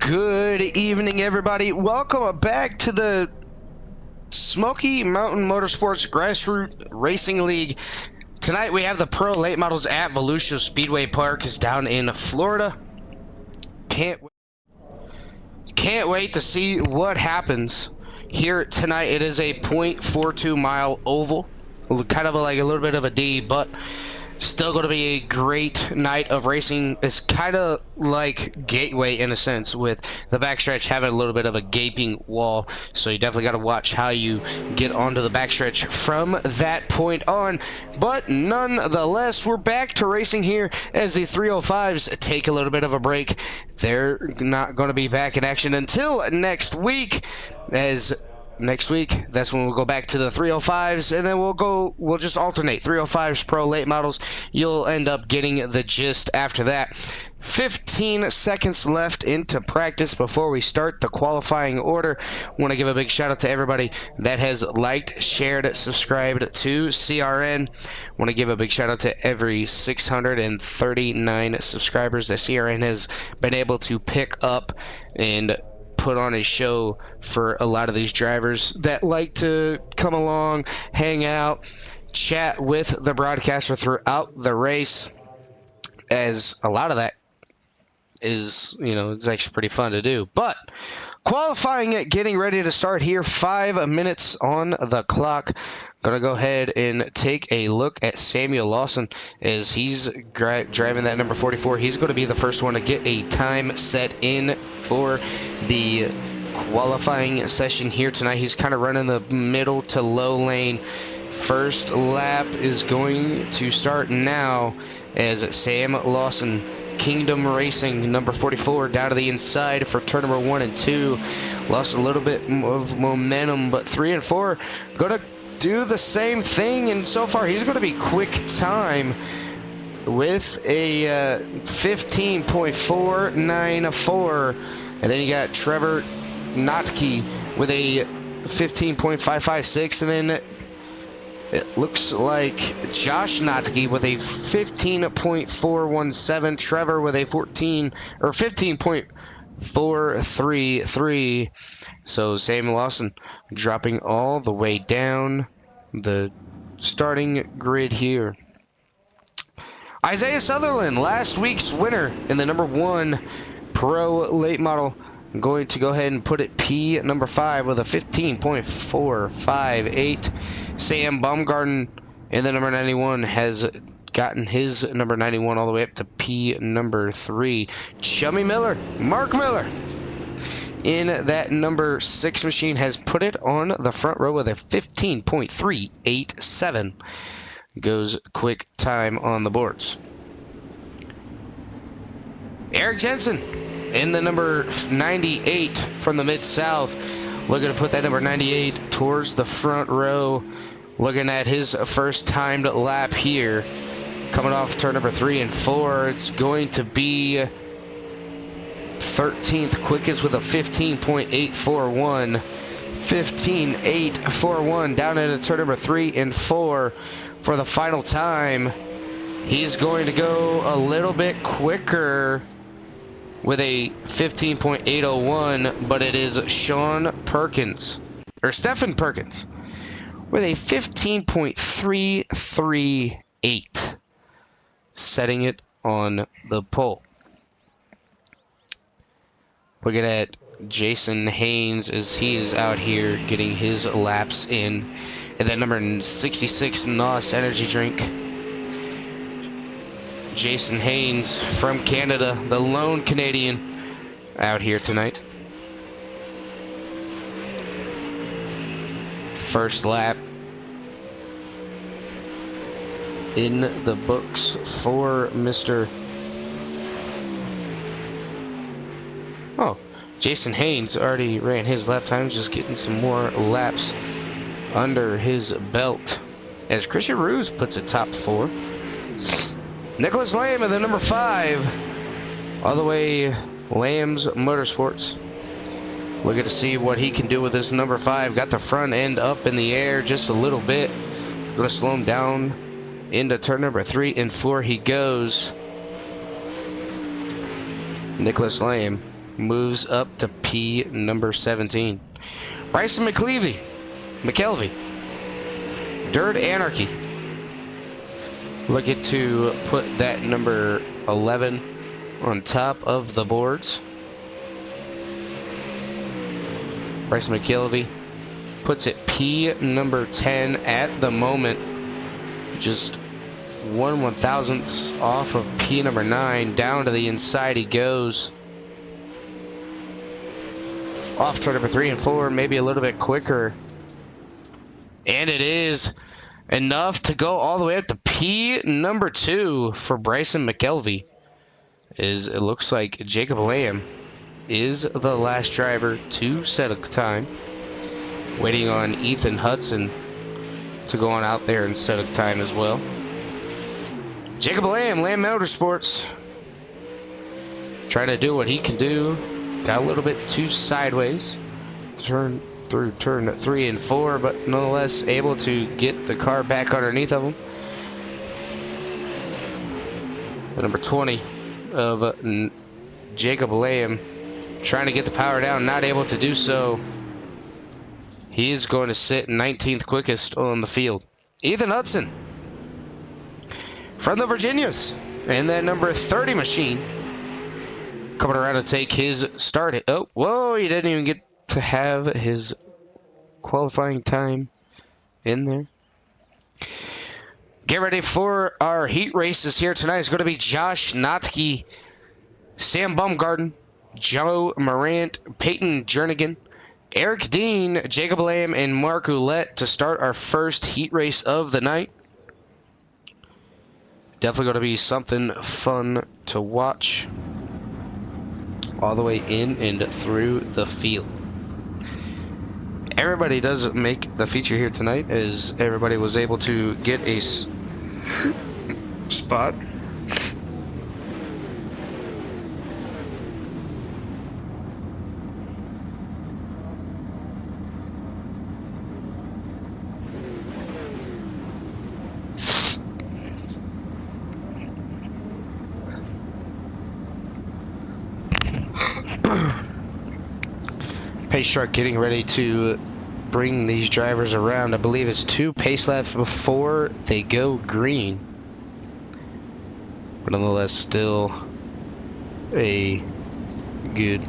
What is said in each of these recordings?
Good evening, everybody. Welcome back to the Smoky Mountain Motorsports Grassroots Racing League. Tonight we have the Pro Late Models at Volusia Speedway Park. It's down in Florida. Can't wait to see what happens here tonight. It is a 0.42 mile oval, kind of like a little bit of a D, but still going to be a great night of racing. It's kind of like Gateway in a sense, with the backstretch having a little bit of a gaping wall. So you definitely got to watch how you get onto the backstretch from that point on. But nonetheless, we're back to racing here as the 305s take a little bit of a break. They're not going to be back in action until next week, next week, that's when we'll go back to the 305s, and then we'll just alternate 305s Pro Late Models. You'll end up getting the gist after that. 15 seconds left into practice before we start the qualifying order. Want to give a big shout out to everybody that has liked, shared, subscribed to CRN. Want to give a big shout out to every 639 subscribers that CRN has been able to pick up and put on a show for a lot of these drivers that like to come along, hang out, chat with the broadcaster throughout the race, as a lot of that is, it's actually pretty fun to do. But qualifying it, getting ready to start here. 5 minutes on the clock. Gonna go ahead and take a look at Samuel Lawson as he's driving that number 44. He's going to be the first one to get a time set in for the qualifying session here tonight. He's kind of running the middle to low lane. First lap is going to start now as Sam Lawson, Kingdom Racing, number 44, down to the inside for turn number 1 and 2. Lost a little bit of momentum, but 3 and 4 going to do the same thing, and so far he's going to be quick time with a 15.494, and then you got Trevor Notke with a 15.556, and then it looks like Josh Notke with a 15.417, Trevor with a 15.433. So Sam Lawson dropping all the way down the starting grid here. Isaiah Sutherland, last week's winner in the number 1 Pro Late Model, going to go ahead and put it P number 5 with a 15.458. Sam Baumgarten in the number 91 has gotten his number 91 all the way up to P number 3. Chummy Miller, Mark Miller, in that number 6 machine, has put it on the front row with a 15.387. Goes quick time on the boards. Eric Jensen in the number 98 from the Mid-South, looking to put that number 98 towards the front row. Looking at his first timed lap here. Coming off turn number 3 and 4, it's going to be 13th quickest with a 15.841. 15.841 down into turn number 3 and 4 for the final time. He's going to go a little bit quicker with a 15.801, but it is Stephen Perkins with a 15.338, setting it on the pole. Looking at Jason Haynes as he is out here getting his laps in that number 66 NOS energy drink. Jason Haynes from Canada, the lone Canadian out here tonight. First lap in the books for Mr. Jason Haynes already ran his lap time, just getting some more laps under his belt as Christian Ruse puts it top 4. Nicholas Lamb in the number 5, all the way Lamb's Motorsports. Looking to see what he can do with this number 5. Got the front end up in the air just a little bit. Going to slow him down into turn number 3 and 4 he goes. Nicholas Lamb moves up to P number 17. Bryson McKelvey, Dirt Anarchy, looking to put that number 11 on top of the boards. Bryson McKelvey puts it P number 10 at the moment. Just 1/1000th off of P number 9. Down to the inside he goes. Off to number 3 and 4, maybe a little bit quicker. And it is enough to go all the way up to P number 2 for Bryson McKelvey. It looks like Jacob Lamb is the last driver to set a time. Waiting on Ethan Hudson to go on out there and set a time as well. Jacob Lamb Motorsports, trying to do what he can do. Got a little bit too sideways. Turn 3 and 4, but nonetheless able to get the car back underneath of him. The number 20 of Jacob Lamb trying to get the power down, not able to do so. He is going to sit 19th quickest on the field. Ethan Hudson from the Virginias and that number 30 machine coming around to take his start. Oh, whoa, he didn't even get to have his qualifying time in there. Get ready for our heat races here tonight. It's going to be Josh Notke, Sam Baumgarten, Joe Morant, Peyton Jernigan, Eric Dean, Jacob Lamb, and Mark Ouellette to start our first heat race of the night. Definitely going to be something fun to watch all the way in and through the field. Everybody does make the feature here tonight, as everybody was able to get a spot. Pace truck getting ready to bring these drivers around. I believe it's 2 pace laps before they go green. But nonetheless, still a good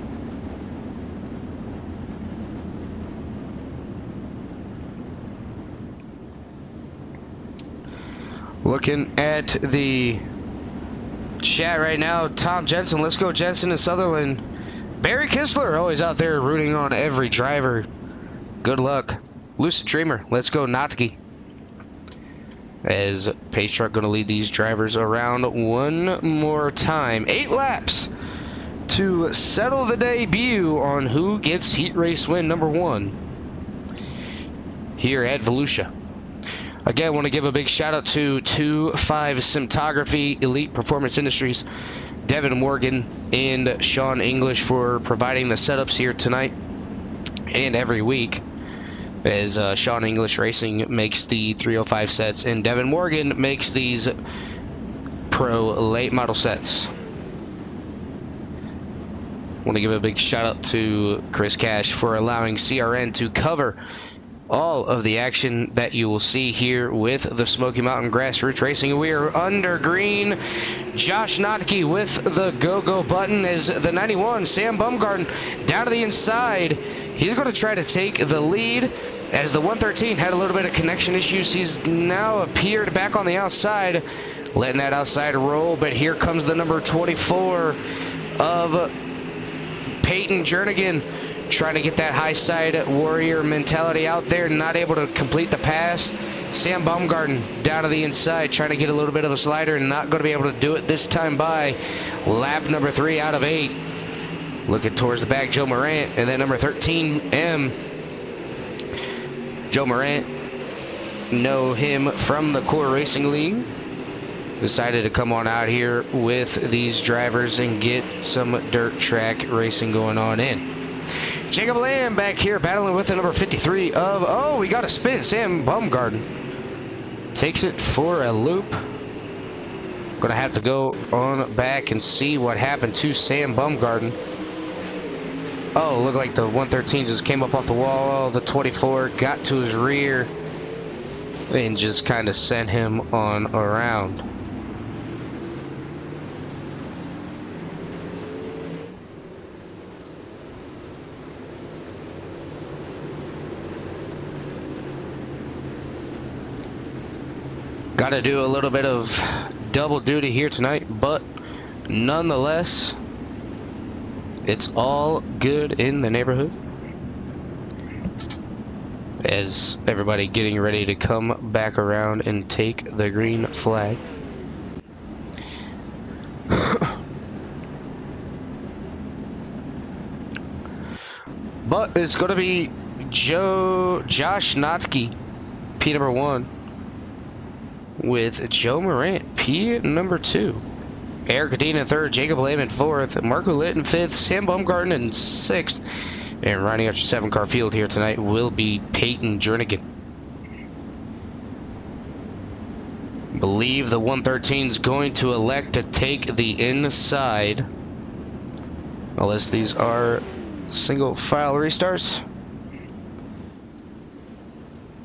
looking at the chat right now. Tom Jensen, let's go Jensen and Sutherland. Barry Kistler, always out there rooting on every driver. Good luck. Lucid Dreamer, let's go Notke. As Pace Truck going to lead these drivers around one more time. 8 laps to settle the debut on who gets heat race win number 1 here at Volusia. Again, I want to give a big shout out to 25 Cinematography, Elite Performance Industries, Devin Morgan, and Sean English for providing the setups here tonight and every week, as Sean English Racing makes the 305 sets and Devin Morgan makes these pro late model sets. Want to give a big shout out to Chris Cash for allowing CRN to cover all of the action that you will see here with the Smoky Mountain Grassroots Racing. We are under green. Josh Notke with the go-go button as the 91, Sam Baumgarten, down to the inside. He's going to try to take the lead as the 113 had a little bit of connection issues. He's now appeared back on the outside, letting that outside roll, but here comes the number 24 of Peyton Jernigan, trying to get that high side warrior mentality out there, not able to complete the pass. Sam Baumgarten down to the inside, trying to get a little bit of a slider, and not going to be able to do it this time by lap number 3 out of 8. Looking towards the back, Joe Morant, and then number 13M. Joe Morant, know him from the Core Racing League. Decided to come on out here with these drivers and get some dirt track racing going on in. Jacob Lamb back here battling with the number 53 of, oh, we got a spin. Sam Baumgarten takes it for a loop. Gonna have to go on back and see what happened to Sam Baumgarten. Oh, looked like the 113 just came up off the wall. The 24 got to his rear and just kind of sent him on around. Got to do a little bit of double duty here tonight, but nonetheless, it's all good in the neighborhood. As everybody getting ready to come back around and take the green flag. But it's going to be Josh Notke, P number 1, with Joe Morant, P number 2. Eric Dean in 3rd, Jacob Lamb in 4th, Marco Litt in 5th, Sam Baumgarten in 6th, and rounding out your 7-car field here tonight will be Peyton Jernigan. Believe the 113 is going to elect to take the inside, unless these are single file restarts.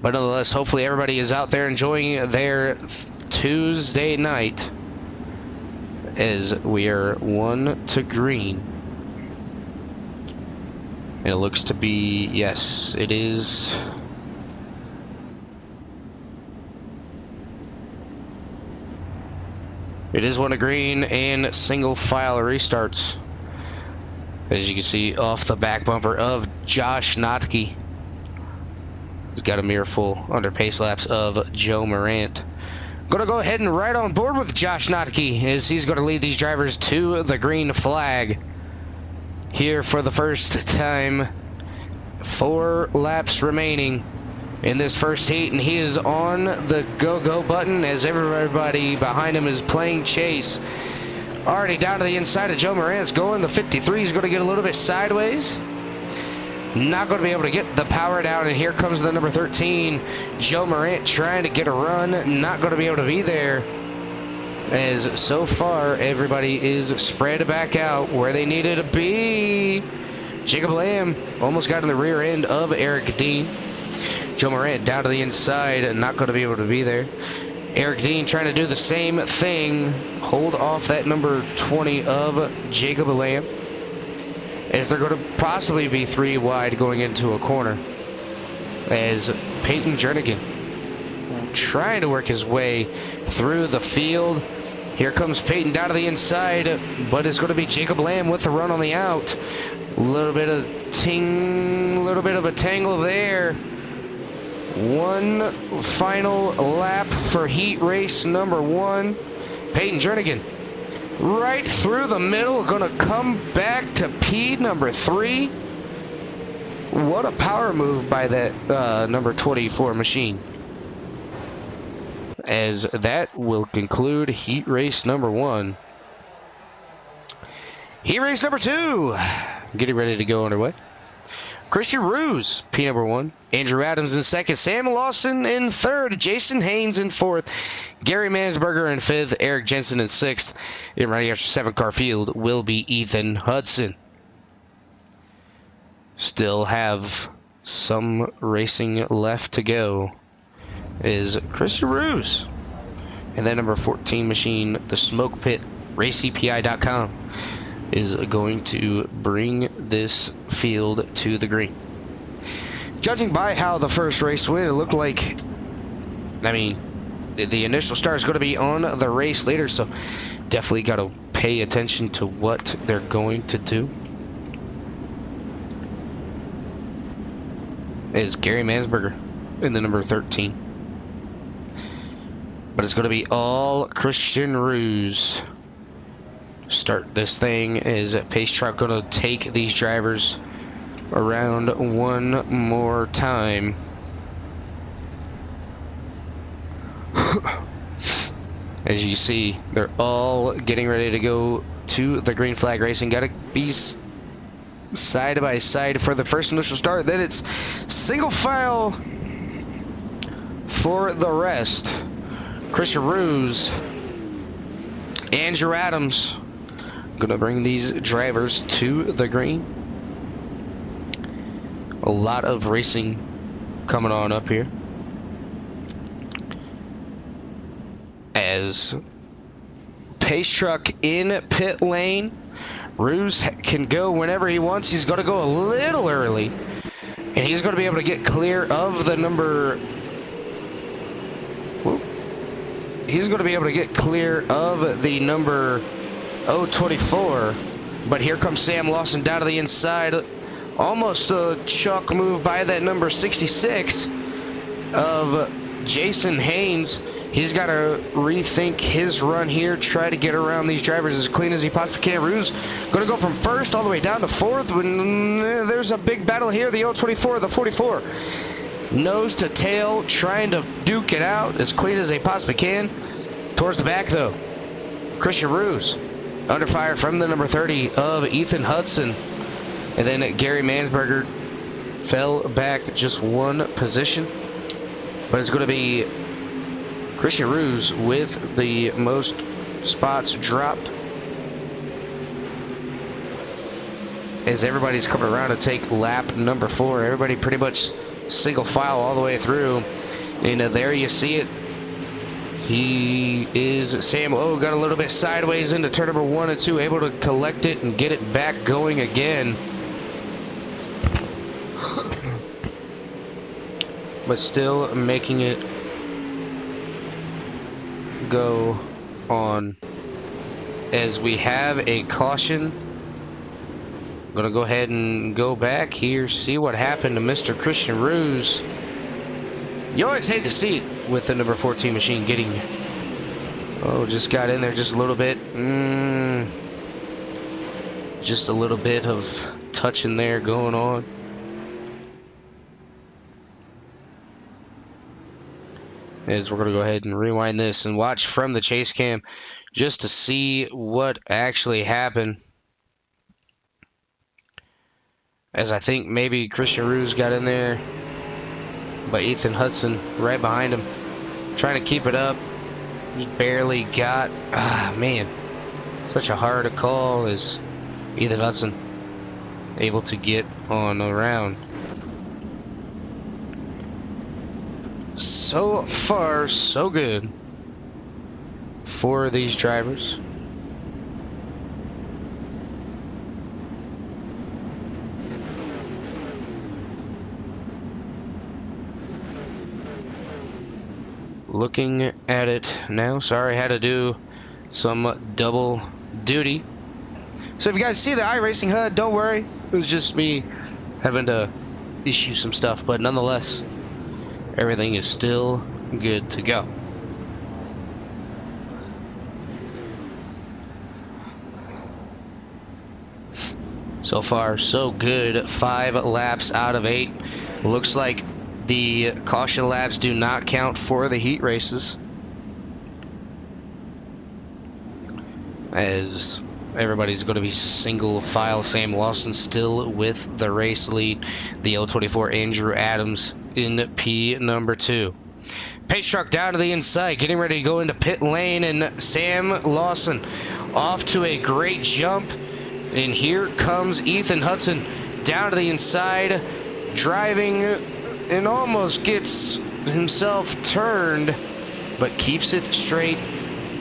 But nonetheless, hopefully everybody is out there enjoying their Tuesday night, as we are 1 to green. And it looks to be, yes, it is. It is 1 to green and single file restarts. As you can see off the back bumper of Josh Notke. He's got a mirror full under pace laps of Joe Morant. Gonna go ahead and ride on board with Josh Notke, as he's gonna lead these drivers to the green flag here for the first time. 4 laps remaining in this first heat, and he is on the go-go button as everybody behind him is playing chase. Already down to the inside of Joe Morant's going. The 53 is going to get a little bit sideways. Not going to be able to get the power down, and here comes the number 13, Joe Morant, trying to get a run. Not going to be able to be there, as so far everybody is spread back out where they needed to be. Jacob Lamb almost got in the rear end of Eric Dean. Joe Morant down to the inside, not going to be able to be there. Eric Dean trying to do the same thing, hold off that number 20 of Jacob Lamb, as they're going to possibly be 3 wide going into a corner, as Peyton Jernigan trying to work his way through the field. Here comes Peyton down to the inside, but it's going to be Jacob Lamb with the run on the out. A little bit of a tangle there. One final lap for heat race number 1. Peyton Jernigan right through the middle, gonna come back to P number 3. What a power move by that number 24 machine. As that will conclude heat race number 1. Heat race number 2, getting ready to go underway. Christian Ruse, P number 1. Andrew Adams in 2nd. Sam Lawson in 3rd. Jason Haynes in 4th. Gary Mansberger in 5th. Eric Jensen in 6th. And running out your 7-car field will be Ethan Hudson. Still have some racing left to go is Christian Ruse. And that number 14 machine, the Smoke Pit, RaceCPI.com, is going to bring this field to the green. Judging by how the first race went, it looked like, I mean, the initial start is going to be on the race leader, so definitely got to pay attention to what they're going to do. Is Gary Mansberger in the number 13. But it's going to be all Christian Ruse. Start this thing. Is Pace Truck going to take these drivers around one more time? As you see, they're all getting ready to go to the green flag racing. Got to be side by side for the first initial start. Then it's single file for the rest. Christian Ruse, Andrew Adams, gonna bring these drivers to the green. A lot of racing coming on up here. As pace truck in pit lane. Ruse can go whenever he wants. He's going to go a little early. And he's going to be able to get clear of the number... He's going to be able to get clear of the number 024. But here comes Sam Lawson down to the inside. Almost a chuck move by that number 66 of Jason Haynes. He's got to rethink his run here, try to get around these drivers as clean as he possibly can. Ruse going to go from first all the way down to fourth. When there's a big battle here, the 024, the 44. Nose to tail, trying to duke it out as clean as they possibly can. Towards the back, though, Christian Ruse under fire from the number 30 of Ethan Hudson. And then Gary Mansberger fell back just one position. But it's going to be Christian Ruse with the most spots dropped. As everybody's coming around to take lap number 4. Everybody pretty much single file all the way through. And there you see it. He is Sam O. Got a little bit sideways into turn number 1 and 2. Able to collect it and get it back going again. But still making it go on as we have a caution. I'm gonna go ahead and go back here, see what happened to Mr. Christian Ruse. You always hate to see it with the number 14 machine getting, just got in there just a little bit. Just a little bit of touching there going on. As we're going to go ahead and rewind this and watch from the chase cam just to see what actually happened. As I think maybe Christian Ruse got in there, but Ethan Hudson right behind him, trying to keep it up. Just barely got, man, such a hard call as Ethan Hudson able to get on around. So far, so good for these drivers. Looking at it now, sorry, I had to do some double duty. So if you guys see the iRacing HUD, don't worry, it was just me having to issue some stuff, but nonetheless, everything is still good to go. So far, so good. 5 laps out of 8. Looks like the caution laps do not count for the heat races, as everybody's going to be single file. Sam Lawson still with the race lead. The L24 Andrew Adams in P number 2. Pace truck down to the inside, getting ready to go into pit lane, and Sam Lawson off to a great jump. And here comes Ethan Hudson down to the inside, driving, and almost gets himself turned, but keeps it straight,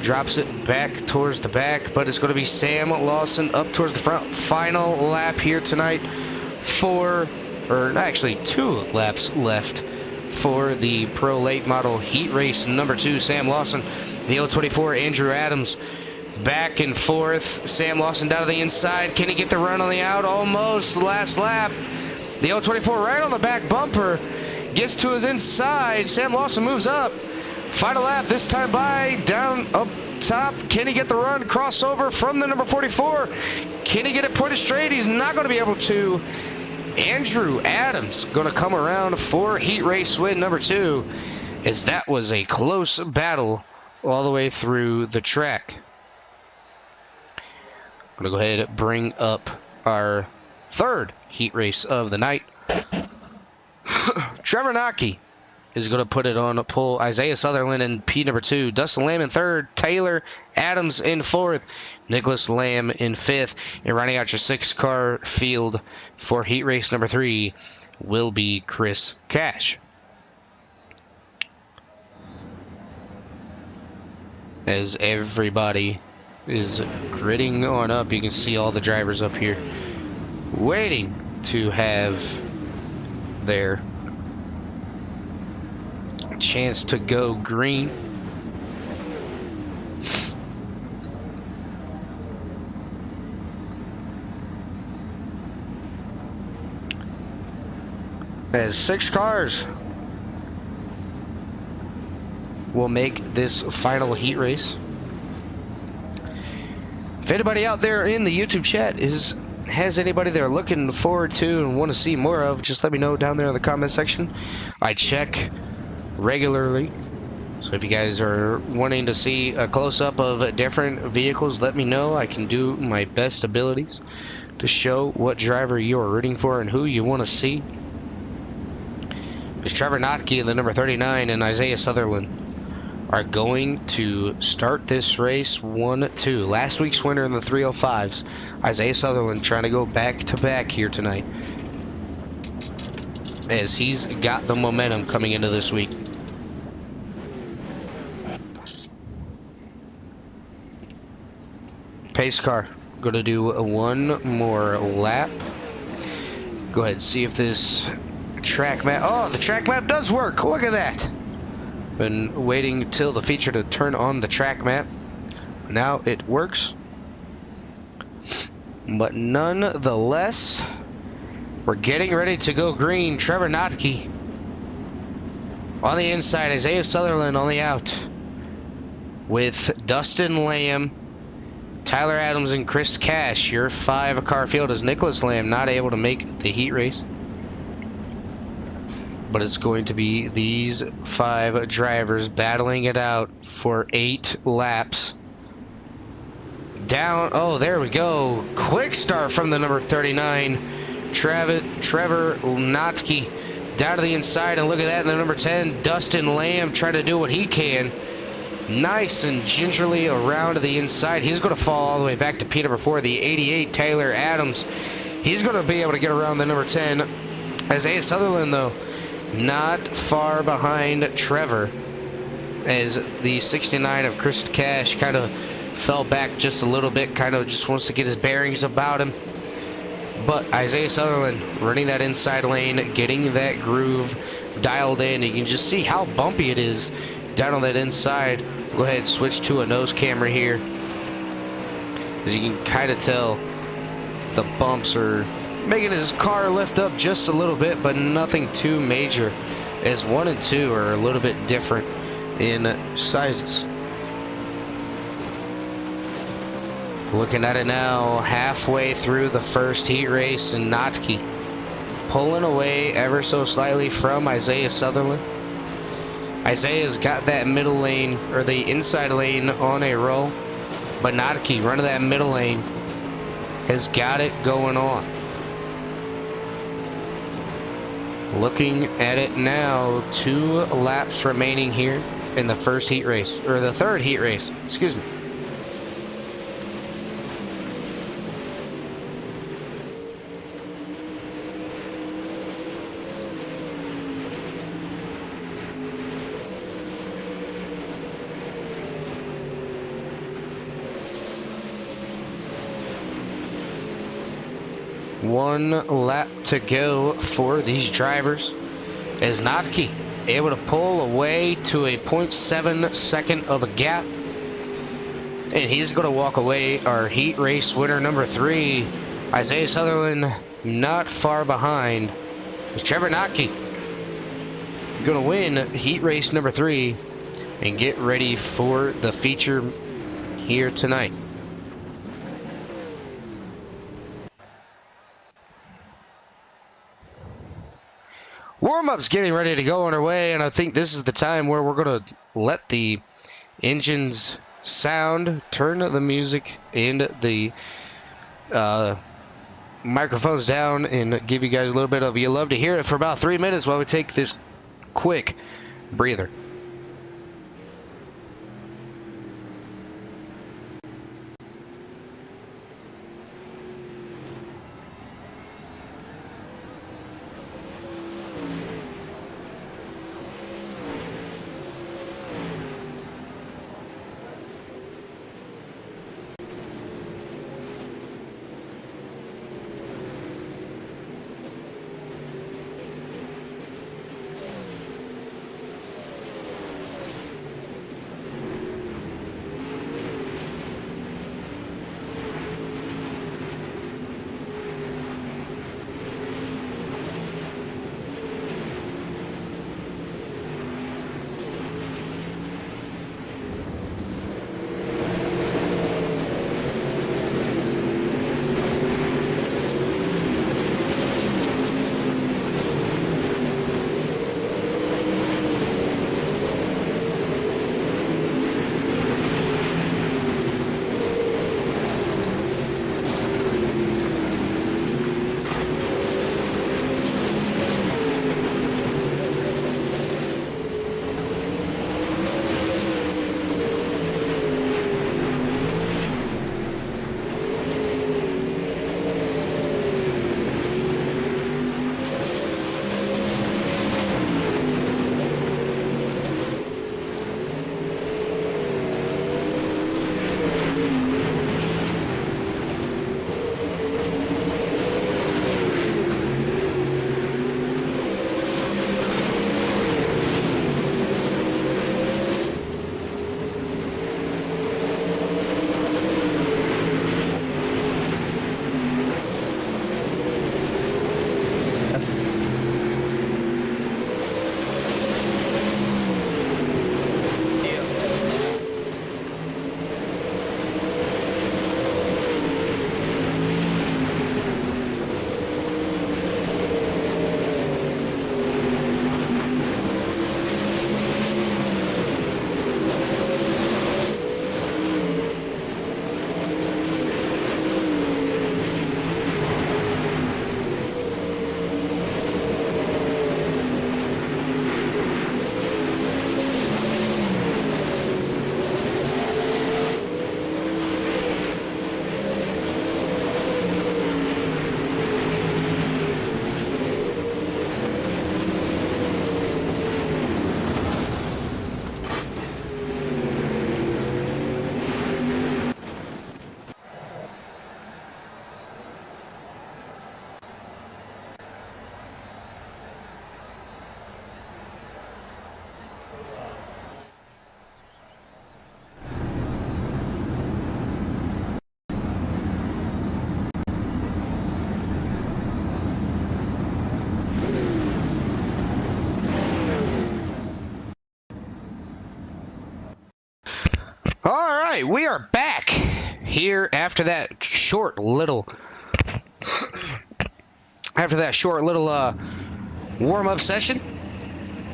drops it back towards the back. But it's going to be Sam Lawson up towards the front. Final lap here tonight for, or actually 2 laps left for the Pro Late Model Heat Race number 2. Sam Lawson, the O24 Andrew Adams, back and forth. Sam Lawson down to the inside. Can he get the run on the out? Almost. Last lap. The O24 right on the back bumper. Gets to his inside. Sam Lawson moves up. Final lap this time by down up top. Can he get the run? Crossover from the number 44. Can he get it pointed straight? He's not going to be able to. Andrew Adams going to come around for heat race win number 2, as that was a close battle all the way through the track. I'm going to go ahead and bring up our 3rd heat race of the night. Trevor Nockey is going to put it on a pole. Isaiah Sutherland in P number 2. Dustin Lamb in 3rd. Taylor Adams in 4th. Nicholas Lamb in 5th. And running out your 6-car field for heat race number 3, will be Chris Cash. As everybody is gritting on up, you can see all the drivers up here waiting to have their chance to go green. As 6 cars will make this final heat race. If anybody out there in the YouTube chat has anybody they're looking forward to and want to see more of, just let me know down there in the comment section. I check regularly, so if you guys are wanting to see a close-up of different vehicles, let me know. I can do my best abilities to show what driver you are rooting for and who you want to see. Because Trevor Notke, the number 39, and Isaiah Sutherland are going to start this race 1-2. Last week's winner in the 305s, Isaiah Sutherland, trying to go back-to-back here tonight, as he's got the momentum coming into this week. Pace car, going to do one more lap. Go ahead and see if this track map... Oh, the track map does work. Look at that. Been waiting till the feature to turn on the track map. Now it works. But nonetheless, we're getting ready to go green. Trevor Notke on the inside. Isaiah Sutherland on the out. With Dustin Lamb, Tyler Adams, and Chris Cash. Your 5-car field is Nicholas Lamb not able to make the heat race. But it's going to be these 5 drivers battling it out for 8 laps. Down, oh, there we go. Quick start from the number 39, Trevor Notke, down to the inside, and look at that, and the number 10, Dustin Lamb, trying to do what he can. Nice and gingerly around to the inside. He's going to fall all the way back to P number 4, the 88, Tyler Adams. He's going to be able to get around the number 10. Isaiah Sutherland, though, not far behind Trevor, as the 69 of Chris Cash kind of fell back just a little bit, kind of just wants to get his bearings about him. But Isaiah Sutherland running that inside lane, getting that groove dialed in. You can just see how bumpy it is down on that inside. Go ahead and switch to a nose camera here, as you can kind of tell the bumps are making his car lift up just a little bit, but nothing too major, as 1 and 2 are a little bit different in sizes. Looking at it now, halfway through the first heat race, and Notke pulling away ever so slightly from Isaiah Sutherland. Isaiah's got that middle lane, or the inside lane, on a roll, but Notke running that middle lane has got it going on. Looking at it now, 2 laps remaining here in the first heat race, or the third heat race, excuse me. One lap to go for these drivers, as Notke able to pull away to a 0.7 second of a gap, and he's going to walk away our heat race winner number 3. Isaiah Sutherland not far behind. It's Trevor Notke going to win heat race number 3 and get ready for the feature here tonight. Warm-up's getting ready to go on our way, and I think this is the time where we're going to let the engines sound, turn the music and the microphones down, and give you guys a little bit of you love to hear it for about 3 minutes while we take this quick breather. right, we are back here after that short little warm-up session.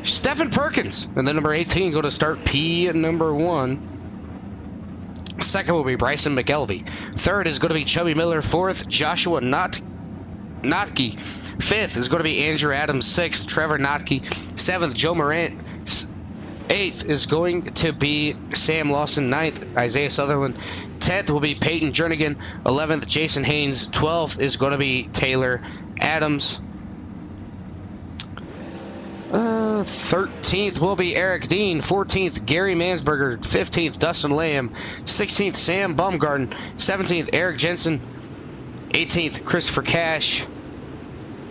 Stephen Perkins and then number 18 go to start P number 1. Second will be Bryson McElvey. Third is going to be Chubby Miller. Fourth, Joshua Notke. Fifth is going to be Andrew Adams. Sixth, Trevor Notke. Seventh, Joe Morant. Eighth is going to be Sam Lawson. Ninth, Isaiah Sutherland. 10th will be Peyton Jernigan. 11th, Jason Haynes. 12th is going to be Taylor Adams. 13th will be Eric Dean. 14th, Gary Mansberger. 15th, Dustin Lamb. 16th, Sam Baumgarten. 17th, Eric Jensen. 18th, Christopher Cash.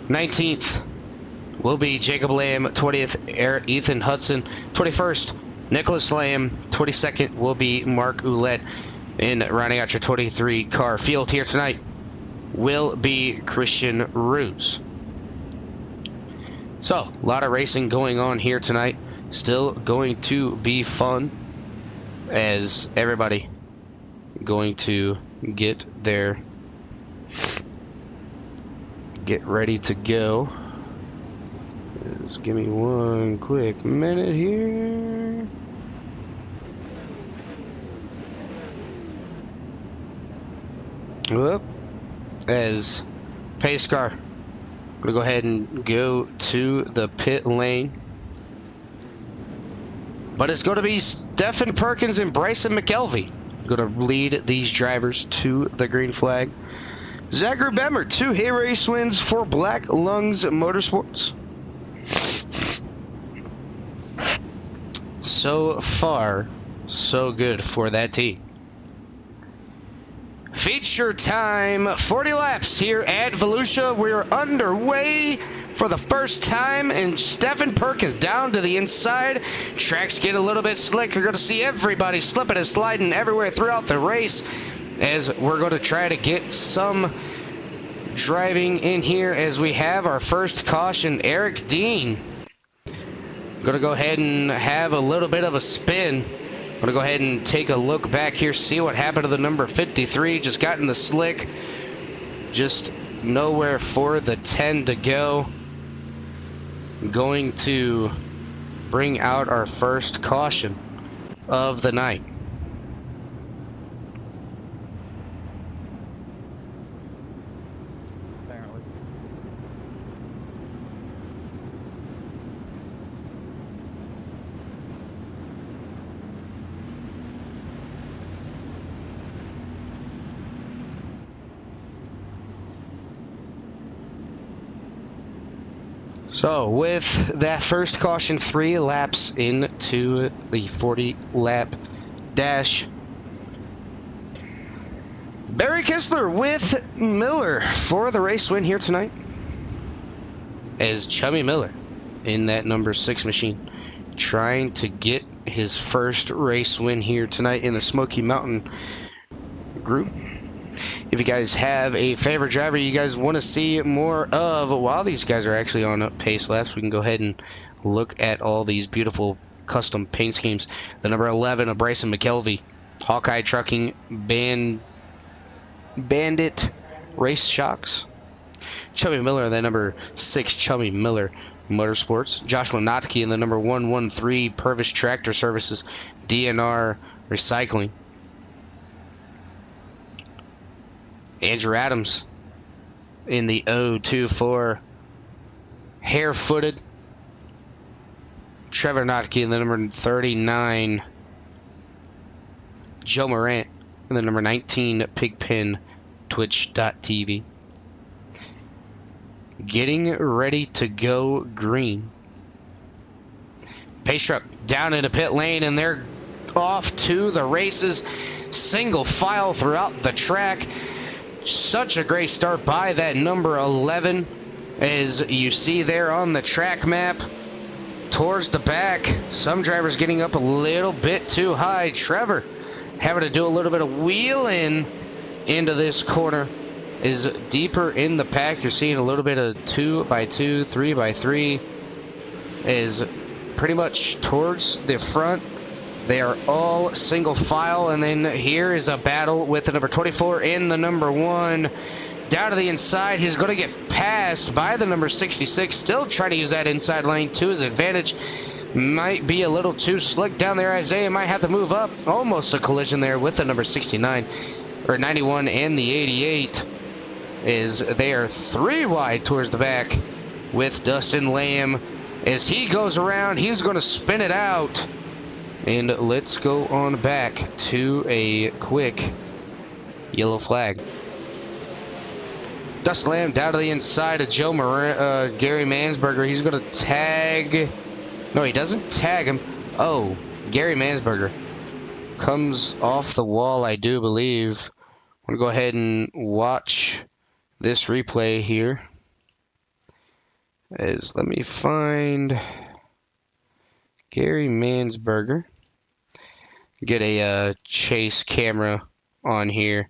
19th will be Jacob Lamb. 20th, Ethan Hudson. 21st, Nicholas Lamb. 22nd will be Mark Ouellette. And rounding out your 23 car field here tonight will be Christian Ruse. So, a lot of racing going on here tonight. Still going to be fun as everybody going to get ready to go. Just give me one quick minute here. Whoop. As pace car, I'm going to go ahead and go to the pit lane. But it's going to be Stephen Perkins and Bryson McElvey going to lead these drivers to the green flag. Zachary Bemmer, 2 hay race wins for Black Lungs Motorsports. So far, so good for that team. Feature time, 40 laps here at Volusia. We're underway for the first time, and Stephen Perkins down to the inside. Tracks get a little bit slick. You're going to see everybody slipping and sliding everywhere throughout the race as we're going to try to get some driving in here as we have our first caution. Eric Dean going to go ahead and have a little bit of a spin. I'm going to go ahead and take a look back here, see what happened to the number 53. Just got in the slick. Just nowhere for the 10 to go. Going to bring out our first caution of the night. So, with that first caution, 3 laps into the 40-lap dash. Barry Kistler with Miller for the race win here tonight. As Chubby Miller in that number 6 machine, trying to get his first race win here tonight in the Smoky Mountain group. If you guys have a favorite driver you guys want to see more of while these guys are actually on pace laps, we can go ahead and look at all these beautiful custom paint schemes. The number 11 of Bryson McElvey, Hawkeye Trucking, Bandit Race Shocks. Chubby Miller, the number 6 Chubby Miller Motorsports. Joshua Notke in the number 113 Purvis Tractor Services, DNR Recycling. Andrew Adams in the 024 Harefooted. Trevor Notke in the number 39 Joe Morant in the number 19 Pigpen Twitch.tv. Getting ready to go green. Pace truck down in the pit lane, and they're off to the races. Single file throughout the track. Such a great start by that number 11, as you see there on the track map. Towards the back, some drivers getting up a little bit too high. Trevor having to do a little bit of wheeling into this corner. Is deeper in the pack. You're seeing a little bit of 2x2, 3x3. Is pretty much towards the front They are all single file, and then here is a battle with the number 24 and the number 1. Down to the inside, he's going to get passed by the number 66, still trying to use that inside lane to his advantage. Might be a little too slick down there. Isaiah might have to move up. Almost a collision there with the number 69, or 91 and the 88. Is they are 3 wide towards the back with Dustin Lamb. As he goes around, he's going to spin it out. And let's go on back to a quick yellow flag. Dustin Lamb down to the inside of Gary Mansberger. He's going to tag. No, he doesn't tag him. Oh, Gary Mansberger comes off the wall, I do believe. I'm going to go ahead and watch this replay here. Let me find Gary Mansberger. Get a chase camera on here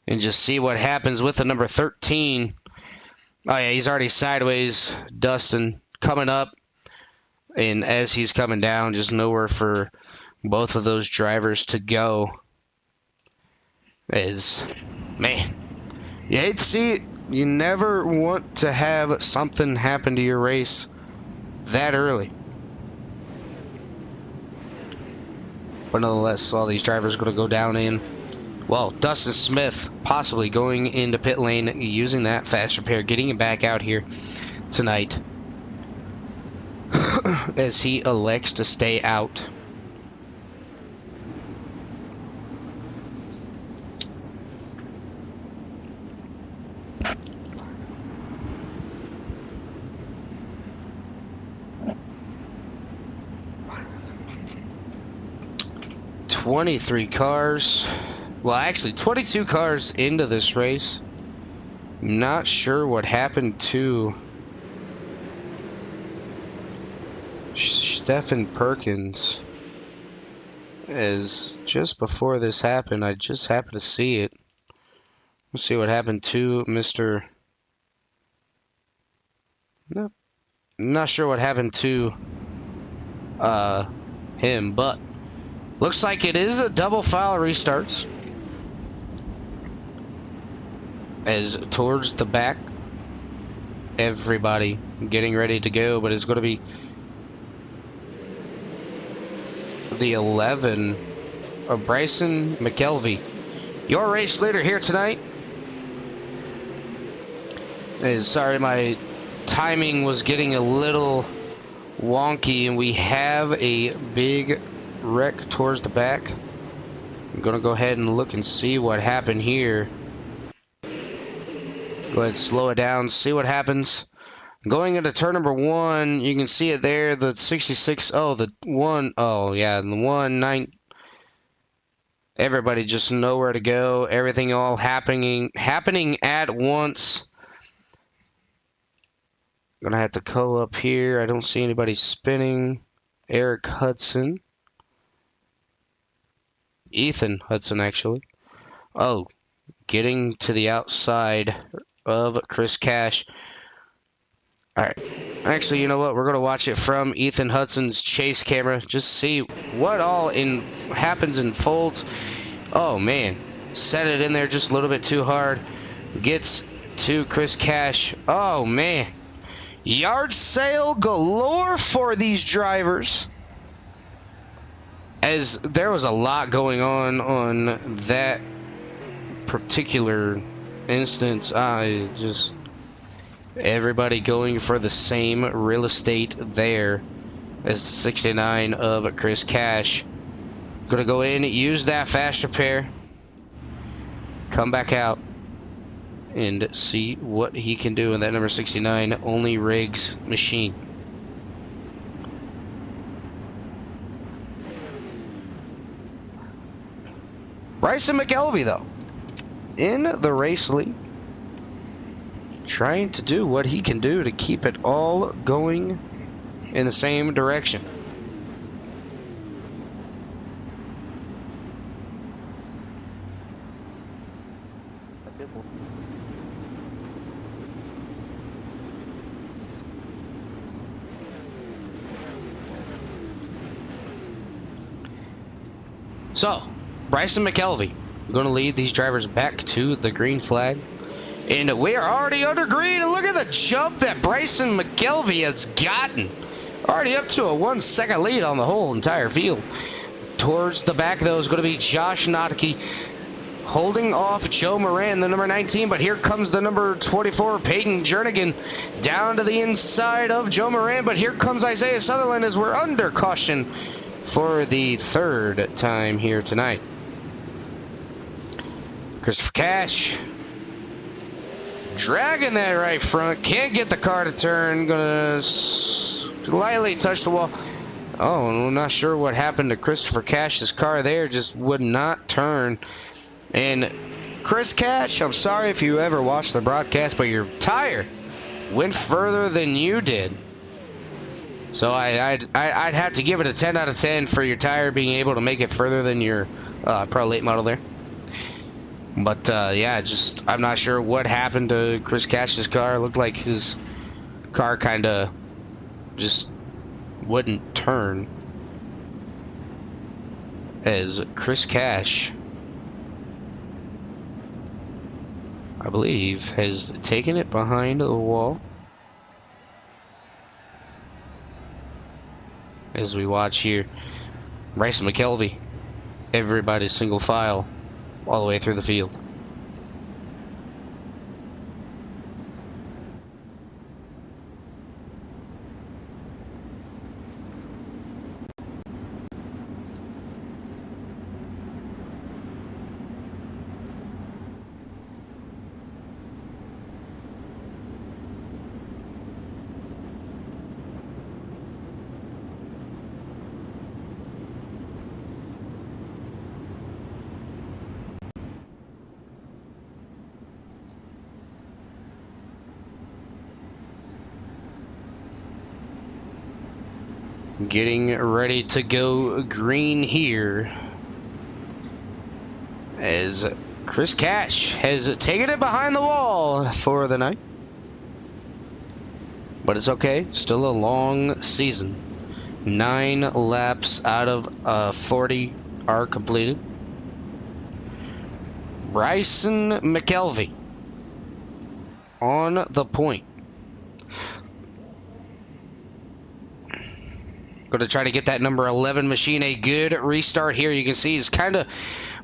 and just see what happens with the number 13. Oh yeah, he's already sideways. Dustin coming up, and as he's coming down, just nowhere for both of those drivers to go. Man, you hate to see it. You never want to have something happen to your race that early. But nonetheless, all these drivers are going to go down in. Well, Dustin Smith possibly going into pit lane, using that fast repair, getting him back out here tonight as he elects to stay out. $23 cars. Well, actually, 22 cars into this race. Not sure what happened to Stephen Perkins. As just before this happened, I just happened to see it. Let's see what happened to Mr. No, not sure what happened to him, but looks like it is a double file restarts. As towards the back, everybody getting ready to go, but it's going to be the 11 of Bryson McKelvey, your race leader here tonight. Sorry, my timing was getting a little wonky, and we have a big wreck towards the back. I'm going to go ahead and look and see what happened here. Go ahead, slow it down, see what happens. Going into turn number 1, you can see it there, the 66, oh, the 1, oh, yeah, the 1-9. Everybody just nowhere to go, everything all happening at once. Gonna have to go up here. I don't see anybody spinning. Eric Hudson. Ethan Hudson, actually. Oh, getting to the outside of Chris Cash. Alright. Actually, you know what? We're going to watch it from Ethan Hudson's chase camera. Just see what all happens and folds. Oh, man. Set it in there just a little bit too hard. Gets to Chris Cash. Oh, man. Yard sale galore for these drivers. As there was a lot going on that particular instance. Everybody going for the same real estate there as 69 of Chris Cash. Gonna go in, use that fast repair, come back out and see what he can do in that number 69 only rigs machine. Bryson McKelvey, though, in the race lead, trying to do what he can do to keep it all going in the same direction. So, Bryson McKelvey going to lead these drivers back to the green flag. And we are already under green. And look at the jump that Bryson McKelvey has gotten. Already up to a 1 second lead on the whole entire field. Towards the back, though, is going to be Josh Notke, holding off Joe Moran, the number 19. But here comes the number 24, Peyton Jernigan, down to the inside of Joe Moran. But here comes Isaiah Sutherland as we're under caution for the third time here tonight. Christopher Cash dragging that right front. Can't get the car to turn. Gonna lightly touch the wall. Oh, I'm not sure what happened to Christopher Cash's car there. Just would not turn. And Chris Cash, I'm sorry if you ever watched the broadcast, but your tire went further than you did. So I'd have to give it a 10 out of 10 for your tire being able to make it further than your Pro Late model there. But yeah, just I'm not sure what happened to Chris Cash's car. It looked like his car kind of just wouldn't turn as Chris Cash, I believe, has taken it behind the wall. As we watch here, Bryson McKelvey, everybody's single file all the way through the field. Getting ready to go green here as Chris Cash has taken it behind the wall for the night. But it's okay. Still a long season. 9 laps out of 40 are completed. Bryson McKelvey on the point. Going to try to get that number 11 machine a good restart here. You can see he's kind of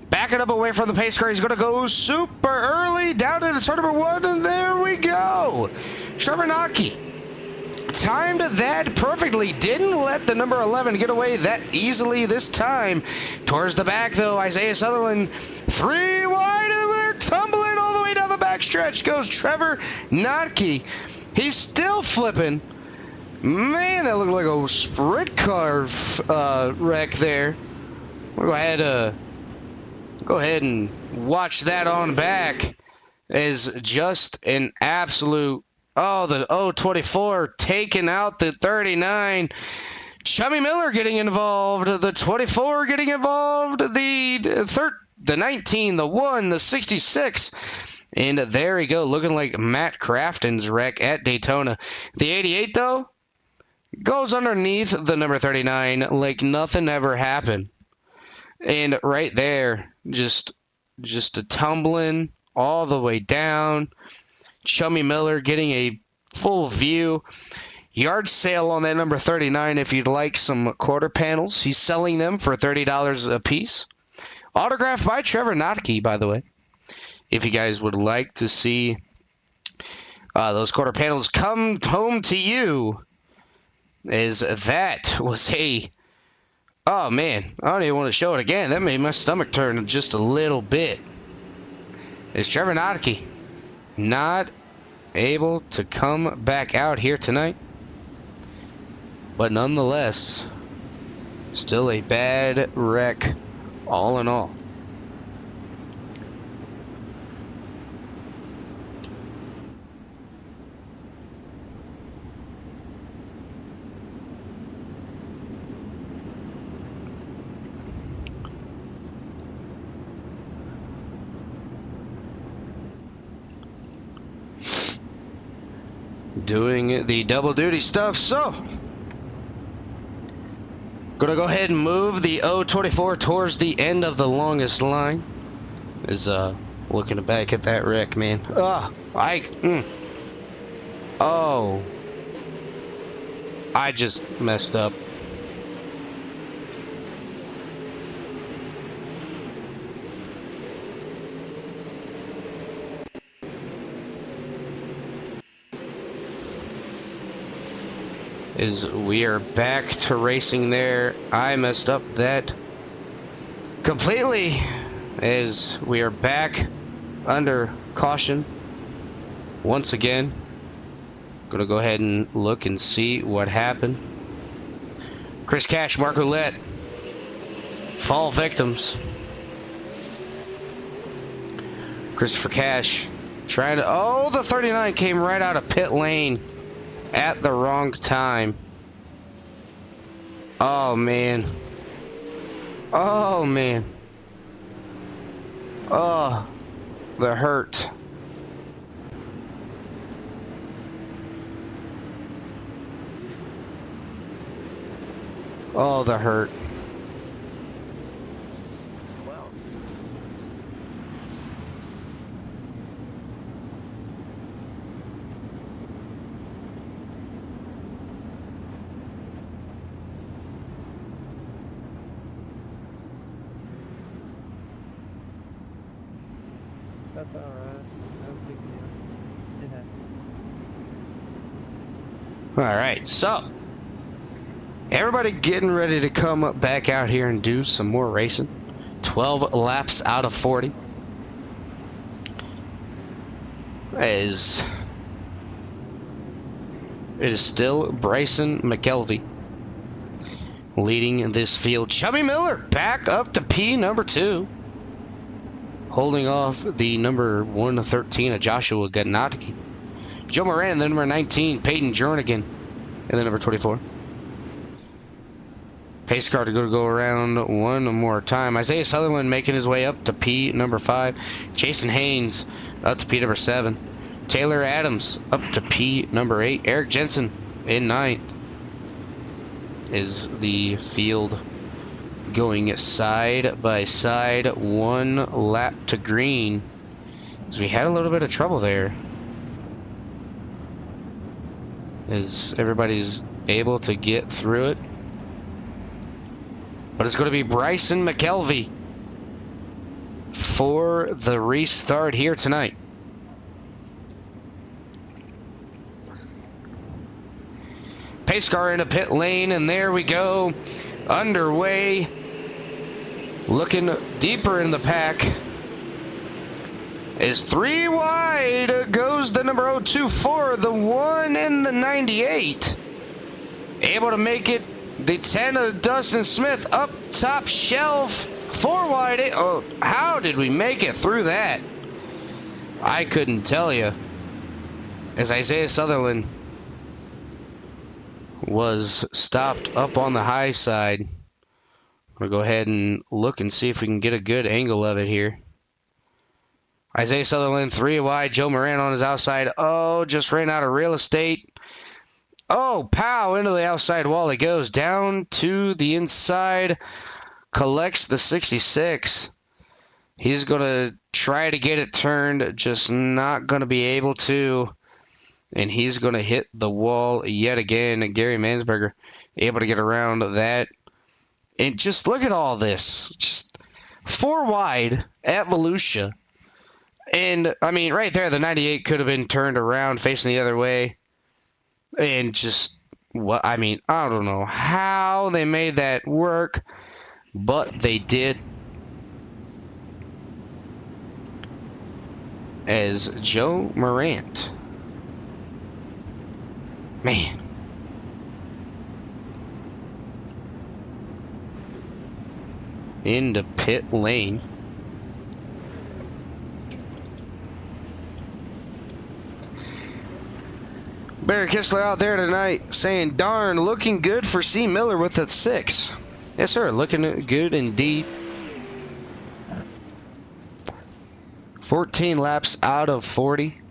backing up away from the pace car. He's going to go super early down into turn number 1, and there we go. Trevor Notke timed that perfectly. Didn't let the number 11 get away that easily this time. Towards the back, though, Isaiah Sutherland 3 wide, and they're tumbling all the way down the backstretch. Goes Trevor Notke. He's still flipping. Man, that looked like a sprint car wreck there. We'll go ahead and watch that on back as just an absolute. Oh, the 024 taking out the 39. Chummy Miller getting involved. The 24 getting involved. The 19, the 1, the 66. And there we go, looking like Matt Crafton's wreck at Daytona. The 88, though, goes underneath the number 39 like nothing ever happened. And right there, just a tumbling all the way down. Chummy Miller getting a full view. Yard sale on that number 39 if you'd like some quarter panels. He's selling them for $30 a piece. Autographed by Trevor Notke, by the way. If you guys would like to see those quarter panels come home to you, as that was oh man, I don't even want to show it again. That made my stomach turn just a little bit. Is Trevor Notke not able to come back out here tonight? But nonetheless, still a bad wreck all in all. Doing the double duty stuff. So, Gonna go ahead and move the 024 towards the end of the longest line. Is looking back at that wreck, man. Oh, I just messed up. We are back to racing there. I messed up that completely. We are back under caution once again. Gonna go ahead and look and see what happened. Chris Cash, Mark Roulette, fall victims. Christopher Cash trying to. Oh, the 39 came right out of pit lane at the wrong time. Oh, man. Oh, man. Oh, the hurt. Oh, the hurt. That's alright. No big deal. It happens. Alright, so everybody getting ready to come back out here and do some more racing. 12 laps out of 40. As it is still Bryson McKelvey leading this field. Chubby Miller back up to P number 2. Holding off the number 113 of Joshua Gatnatki. Joe Moran, the number 19, Peyton Jernigan, and the number 24. Pace car to go around one more time. Isaiah Sutherland making his way up to P number 5. Jason Haynes up to P number 7. Taylor Adams up to P number 8. Eric Jensen in 9th. Is the field going side by side, one lap to green. As we had a little bit of trouble there. As everybody's able to get through it. But it's going to be Bryson McKelvey for the restart here tonight. Pace car in a pit lane, and there we go. Underway. Looking deeper in the pack. Is 3 wide. Goes the number 024, the 1 in the 98. Able to make it. The 10 of Dustin Smith up top shelf. 4 wide. Oh, how did we make it through that? I couldn't tell you. As Isaiah Sutherland was stopped up on the high side. We'll go ahead and look and see if we can get a good angle of it here. Isaiah Sutherland 3 wide. Joe Moran on his outside. Oh, just ran out of real estate. Oh, pow, into the outside wall he goes. Down to the inside. Collects the 66. He's going to try to get it turned. Just not going to be able to. And he's going to hit the wall yet again. Gary Mansberger able to get around that. And just look at all this. Just 4 wide at Volusia. And, I mean, right there, the 98 could have been turned around facing the other way. And just, what I mean, I don't know how they made that work, but they did. As Joe Morant. Man. Into pit lane. Barry Kistler out there tonight saying, darn, looking good for C. Miller with the 6. Yes, sir, looking good indeed. 14 laps out of 40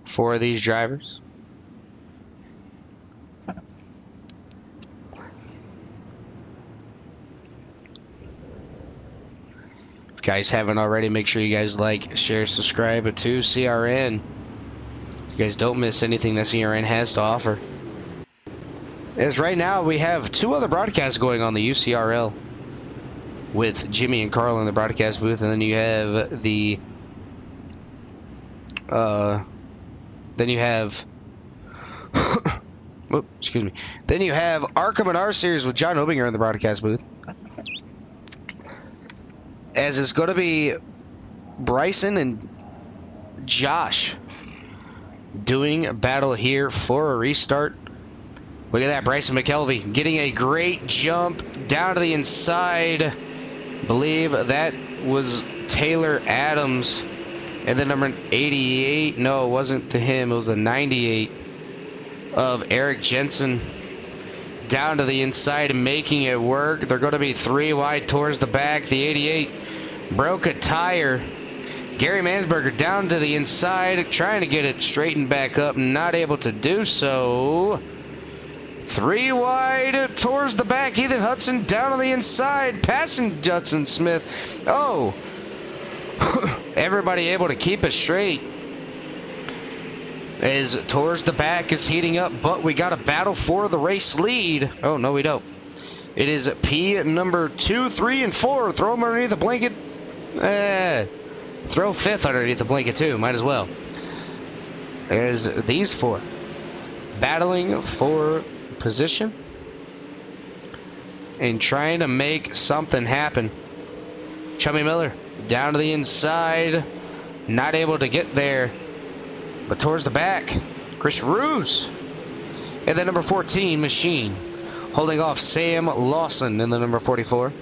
for these drivers. Guys haven't already, make sure you guys like, share, subscribe to CRN. You guys don't miss anything that CRN has to offer. As right now we have two other broadcasts going on the UCRL with Jimmy and Carl in the broadcast booth, and then you have the oh, excuse me. Then you have Arkham and R Series with John Obinger in the broadcast booth. As it's going to be Bryson and Josh doing a battle here for a restart. Look at that, Bryson McKelvey getting a great jump down to the inside. Believe that was Taylor Adams. And then number 88, no, it wasn't to him, it was the 98 of Eric Jensen. Down to the inside, making it work. They're going to be 3 wide towards the back. The 88 broke a tire. Gary Mansberger down to the inside, trying to get it straightened back up, not able to do so. 3 wide towards the back. Ethan Hudson down on the inside, passing Judson Smith. Oh, everybody able to keep it straight. As towards the back is heating up, but we got a battle for the race lead. Oh, no, we don't. It is P number 2, 3, and 4. Throw them underneath the blanket. Throw 5th underneath the blanket, too. Might as well. As these 4 battling for position and trying to make something happen. Chummy Miller down to the inside. Not able to get there. But towards the back, Chris Roos. And then number 14, Machine. Holding off Sam Lawson in the number 44.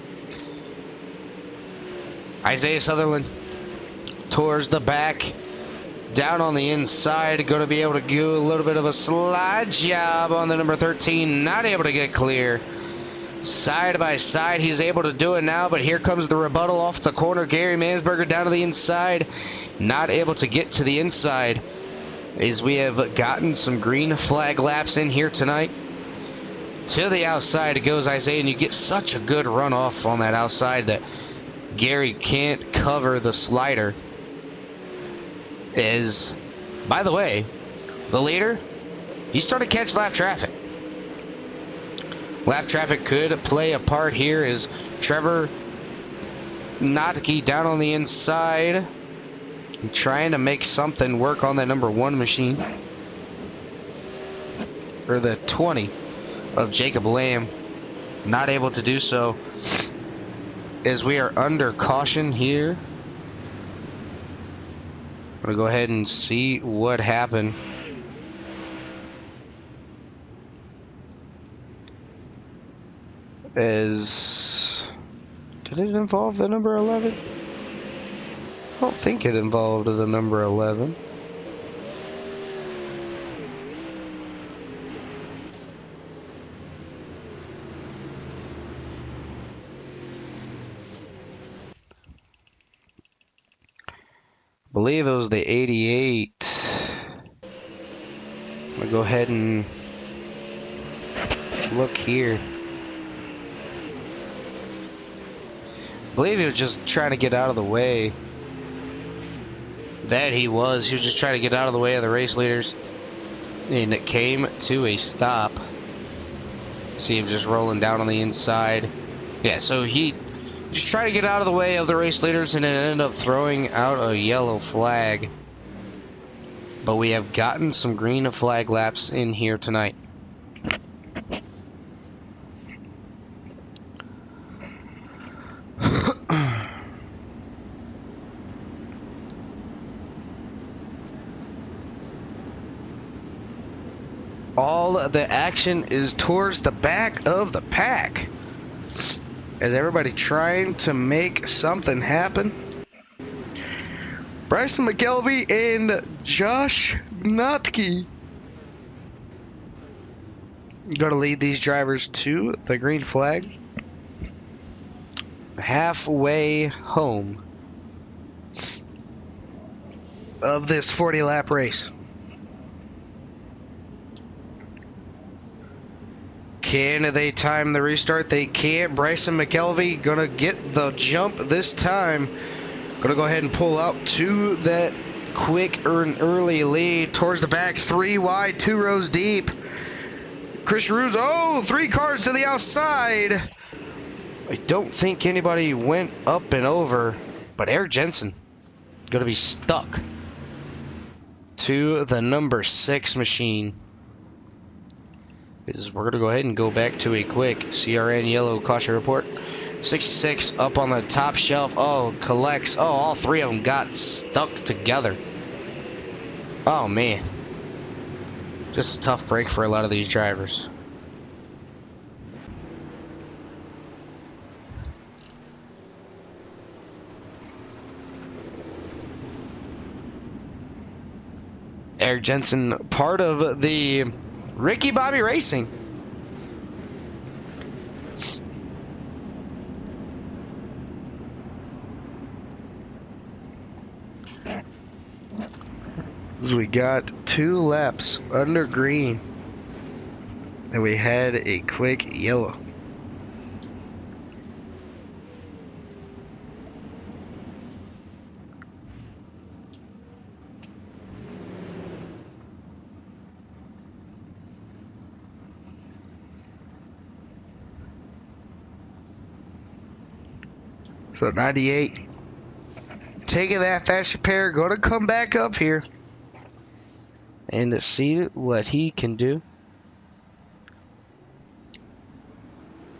Isaiah Sutherland towards the back. Down on the inside. Going to be able to do a little bit of a slide job on the number 13. Not able to get clear. Side by side, he's able to do it now, but here comes the rebuttal off the corner. Gary Mansberger down to the inside. Not able to get to the inside. As we have gotten some green flag laps in here tonight. To the outside it goes Isaiah, and you get such a good run off on that outside that Gary can't cover the slider. Is, by the way, the leader, he's starting to catch lap traffic. Lap traffic could play a part here as Trevor Notke down on the inside. Trying to make something work on that number 1 machine. Or the 20 of Jacob Lamb. Not able to do so. As we are under caution here. I'm going to go ahead and see what happened. Did it involve the number 11? I don't think it involved the number 11. I believe it was the 88. I'm gonna go ahead and look here. I believe he was just trying to get out of the way. That he was just trying to get out of the way of the race leaders, and it came to a stop. See him just rolling down on the inside. Yeah, so he just tried to get out of the way of the race leaders, and it ended up throwing out a yellow flag. But we have gotten some green flag laps in here tonight. All the action is towards the back of the pack. As everybody trying to make something happen. Bryson McKelvey and Josh Notke going to lead these drivers to the green flag. Halfway home of this 40-lap race. Can they time the restart? They can't. Bryson McKelvey gonna get the jump this time. Gonna go ahead and pull out to that quick early lead towards the back. 3 wide, 2 rows deep. Christian Ruse, oh, 3 cars to the outside. I don't think anybody went up and over, but Eric Jensen gonna be stuck to the number 6 machine. We're gonna go ahead and go back to a quick CRN yellow caution report. 66 up on the top shelf. Oh, collects. Oh, all 3 of them got stuck together. Oh, man. Just a tough break for a lot of these drivers. Eric Jensen, part of the Ricky Bobby Racing. We got 2 laps under green, and we had a quick yellow. So 98, taking that fast repair, going to come back up here and see what he can do.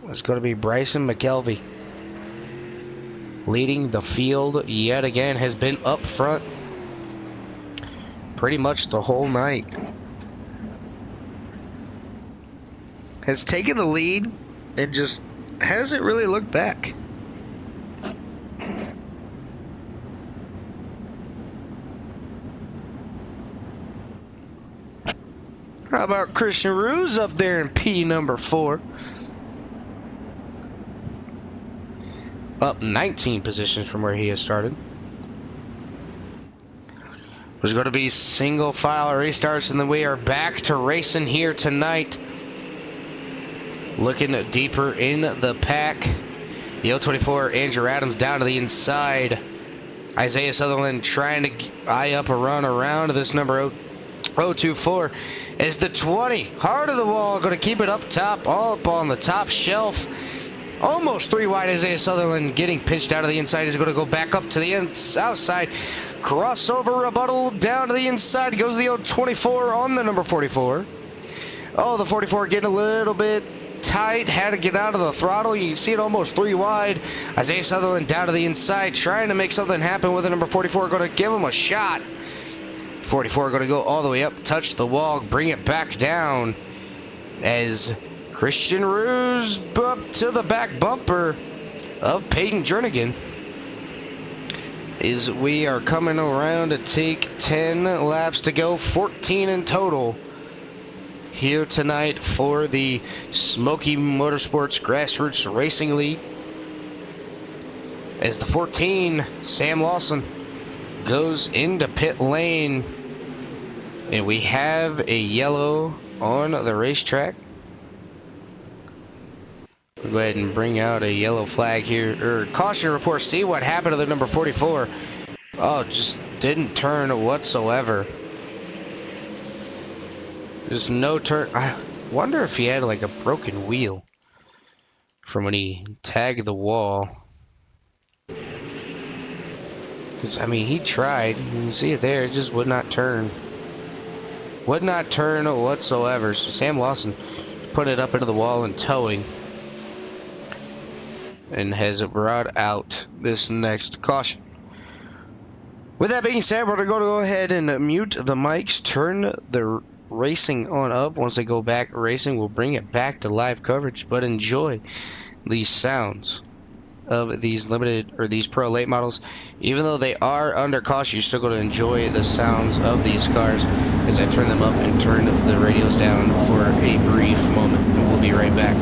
It's going to be Bryson McKelvey leading the field yet again. Has been up front pretty much the whole night. Has taken the lead and just hasn't really looked back. How about Christian Ruse up there in P number 4? Up 19 positions from where he has started. There's going to be single file restarts, and then we are back to racing here tonight. Looking deeper in the pack. The 024, Andrew Adams down to the inside. Isaiah Sutherland trying to eye up a run around this number 024. Is the 20 hard of the wall, going to keep it up top, all up on the top shelf. Almost 3 wide. Isaiah Sutherland getting pinched out of the inside. He's going to go back up to the outside. Crossover rebuttal down to the inside. Goes the 024 on the number 44. Oh, the 44 getting a little bit tight. Had to get out of the throttle. You can see it almost 3 wide. Isaiah Sutherland down to the inside, trying to make something happen with the number 44. Going to give him a shot. 44 going to go all the way up, touch the wall, bring it back down as Christian Ruse up to the back bumper of Peyton Jernigan. As we are coming around to take 10 laps to go, 14 in total here tonight for the Smoky Motorsports Grassroots Racing League. As the 14, Sam Lawson, goes into pit lane, and we have a yellow on the racetrack. We'll go ahead and bring out a yellow flag here, or caution report. See what happened to the number 44. Oh, just didn't turn whatsoever. There's no turn. I wonder if he had like a broken wheel from when he tagged the wall. I mean, he tried. You can see it there. It just would not turn. Would not turn whatsoever. So Sam Lawson put it up into the wall and towing. And has brought out this next caution. With that being said, we're going to go ahead and mute the mics. Turn the racing on up. Once they go back racing, we'll bring it back to live coverage. But enjoy these sounds of these limited or these pro late models. Even though they are under caution, you're still going to enjoy the sounds of these cars as I turn them up and turn the radios down for a brief moment. And we'll be right back.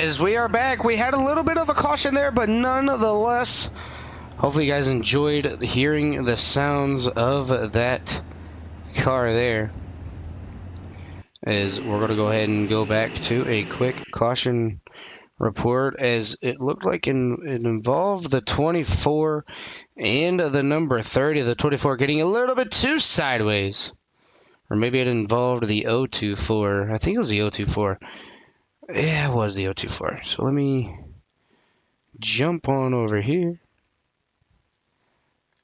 As we are back, we had a little bit of a caution there, but nonetheless, hopefully you guys enjoyed hearing the sounds of that car there. As we're going to go ahead and go back to a quick caution report, as it looked like it involved the 24 and the number 30. The 24 getting a little bit too sideways. Or maybe it involved the 024. I think it was the 024. Yeah, it was the 024. So let me jump on over here.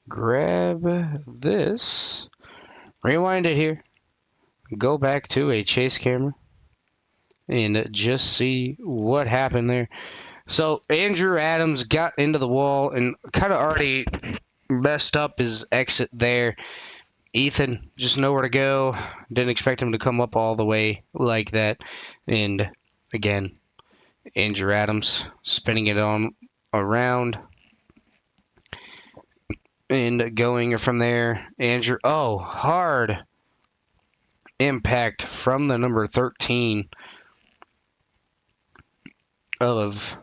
Grab this. Rewind it here. Go back to a chase camera. And just see what happened there. So Andrew Adams got into the wall and kind of already messed up his exit there. Ethan just nowhere to go. Didn't expect him to come up all the way like that. And again, Andrew Adams spinning it on around and going from there. Andrew, oh, hard impact from the number 13 of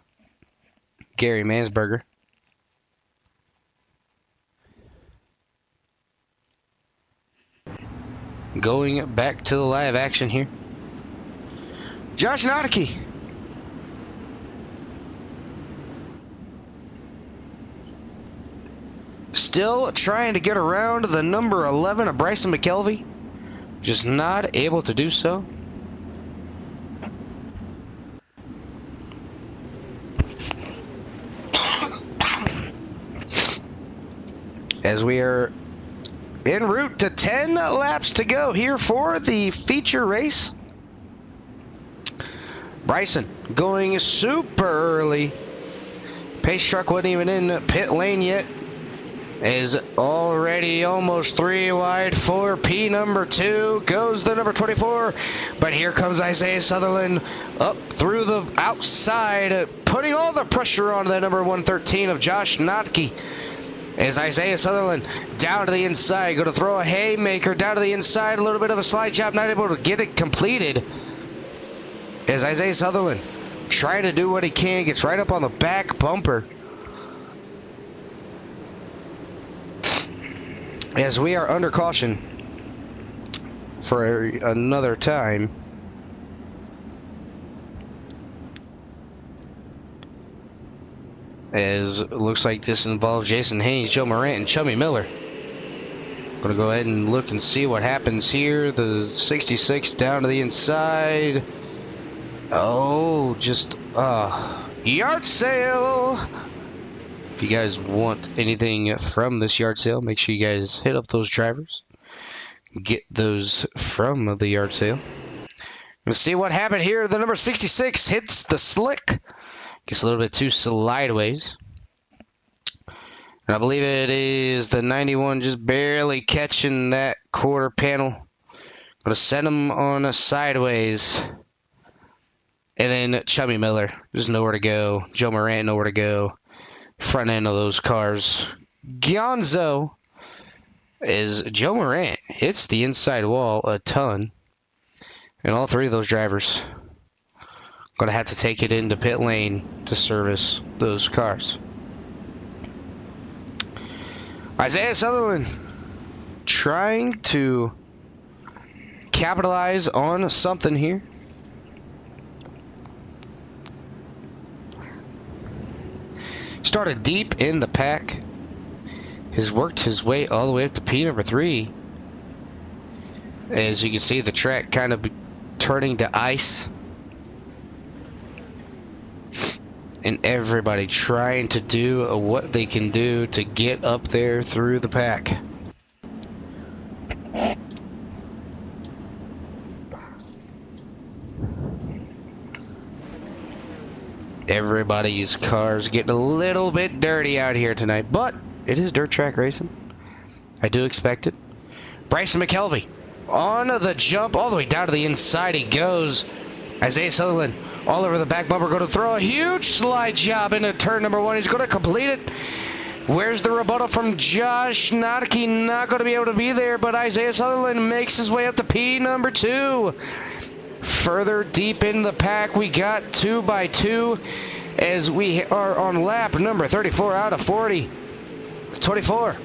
Gary Mansberger. Going back to the live action here. Josh Notke. Still trying to get around the number 11 of Bryson McKelvey. Just not able to do so. As we are en route to 10 laps to go here for the feature race. Bryson going super early. Pace truck wasn't even in pit lane yet. Is already almost 3 wide for P number 2. Goes the number 24. But here comes Isaiah Sutherland up through the outside, putting all the pressure on the number 113 of Josh Notke. As Isaiah Sutherland down to the inside, going to throw a haymaker down to the inside, a little bit of a slide job, not able to get it completed. As Isaiah Sutherland trying to do what he can, gets right up on the back bumper. As we are under caution for another time. As it looks like this involves Jason Haynes, Joe Morant, and Chummy Miller. Gonna go ahead and look and see what happens here. The 66 down to the inside. Oh, just yard sale. If you guys want anything from this yard sale, make sure you guys hit up those drivers. Get those from the yard sale. Let's see what happened here. The number 66 hits the slick. Gets a little bit too slideways. And I believe it is the 91 just barely catching that quarter panel. Gonna send him on a sideways. And then Chummy Miller, just nowhere to go. Joe Morant, nowhere to go. Front end of those cars. Gonzo is Joe Morant. Hits the inside wall a ton. And all three of those drivers going to have to take it into pit lane to service those cars. Isaiah Sutherland trying to capitalize on something here. Started deep in the pack. Has worked his way all the way up to P number 3. As you can see, the track kind of turning to ice. And everybody trying to do what they can do to get up there through the pack. Everybody's cars getting a little bit dirty out here tonight, but it is dirt track racing. I do expect it. Bryson McKelvey on the jump, all the way down to the inside he goes. Isaiah Sutherland all over the back bumper, going to throw a huge slide job into turn number 1. He's going to complete it. Where's the rebuttal from Josh Notke? Not going to be able to be there, but Isaiah Sutherland makes his way up to P number 2. Further deep in the pack, we got 2 by 2 as we are on lap number 34 out of 40. 24.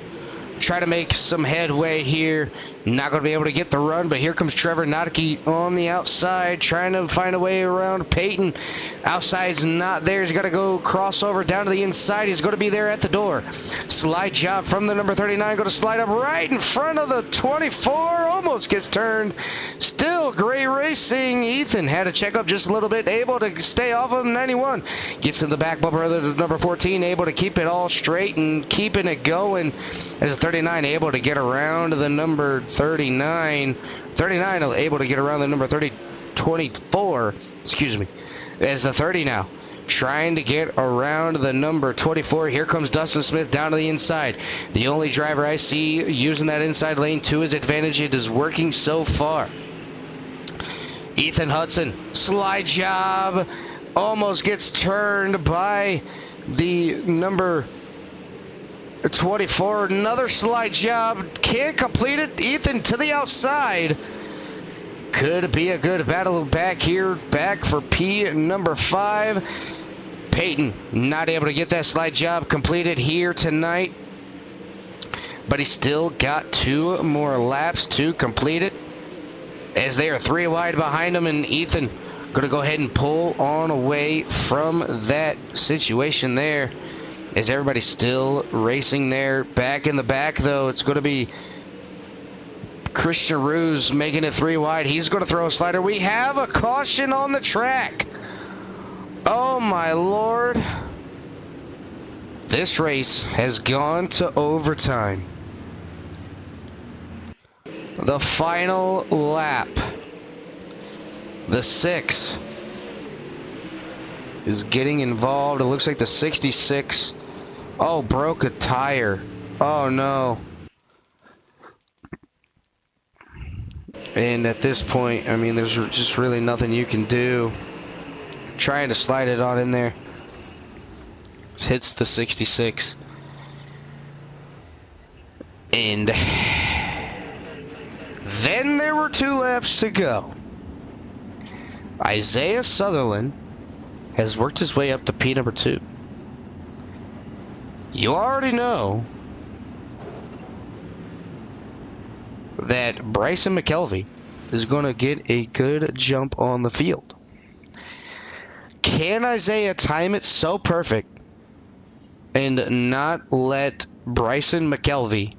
Try to make some headway here. Not going to be able to get the run, but here comes Trevor Notke on the outside, trying to find a way around Peyton. Outside's not there. He's got to go crossover down to the inside. He's going to be there at the door. Slide job from the number 39. Going to slide up right in front of the 24. Almost gets turned. Still great racing. Ethan had to check up just a little bit, able to stay off of 91. Gets in the back bumper of the number 14, able to keep it all straight and keeping it going. As the 39 able to get around the number 39. 39 able to get around the number 24. Excuse me. As the 30 now trying to get around the number 24. Here comes Dustin Smith down to the inside. The only driver I see using that inside lane to his advantage. It is working so far. Ethan Hudson, slide job. Almost gets turned by the number 24, another slide job, can't complete it. Ethan to the outside. Could be a good battle back here, back for P number 5. Peyton not able to get that slide job completed here tonight, but he's still got 2 more laps to complete it, as they are 3 wide behind him, and Ethan going to go ahead and pull on away from that situation there. Is everybody still racing there? Back in the back, though, it's going to be Christian Ruse making it 3 wide. He's going to throw a slider. We have a caution on the track. Oh, my Lord. This race has gone to overtime. The final lap. The 6 is getting involved. It looks like the 66... Oh, broke a tire. Oh, no. And at this point, I mean, there's just really nothing you can do. Trying to slide it on in there. Just hits the 66. And then there were 2 laps to go. Isaiah Sutherland has worked his way up to P number 2. You already know that Bryson McKelvey is going to get a good jump on the field. Can Isaiah time it so perfect and not let Bryson McKelvey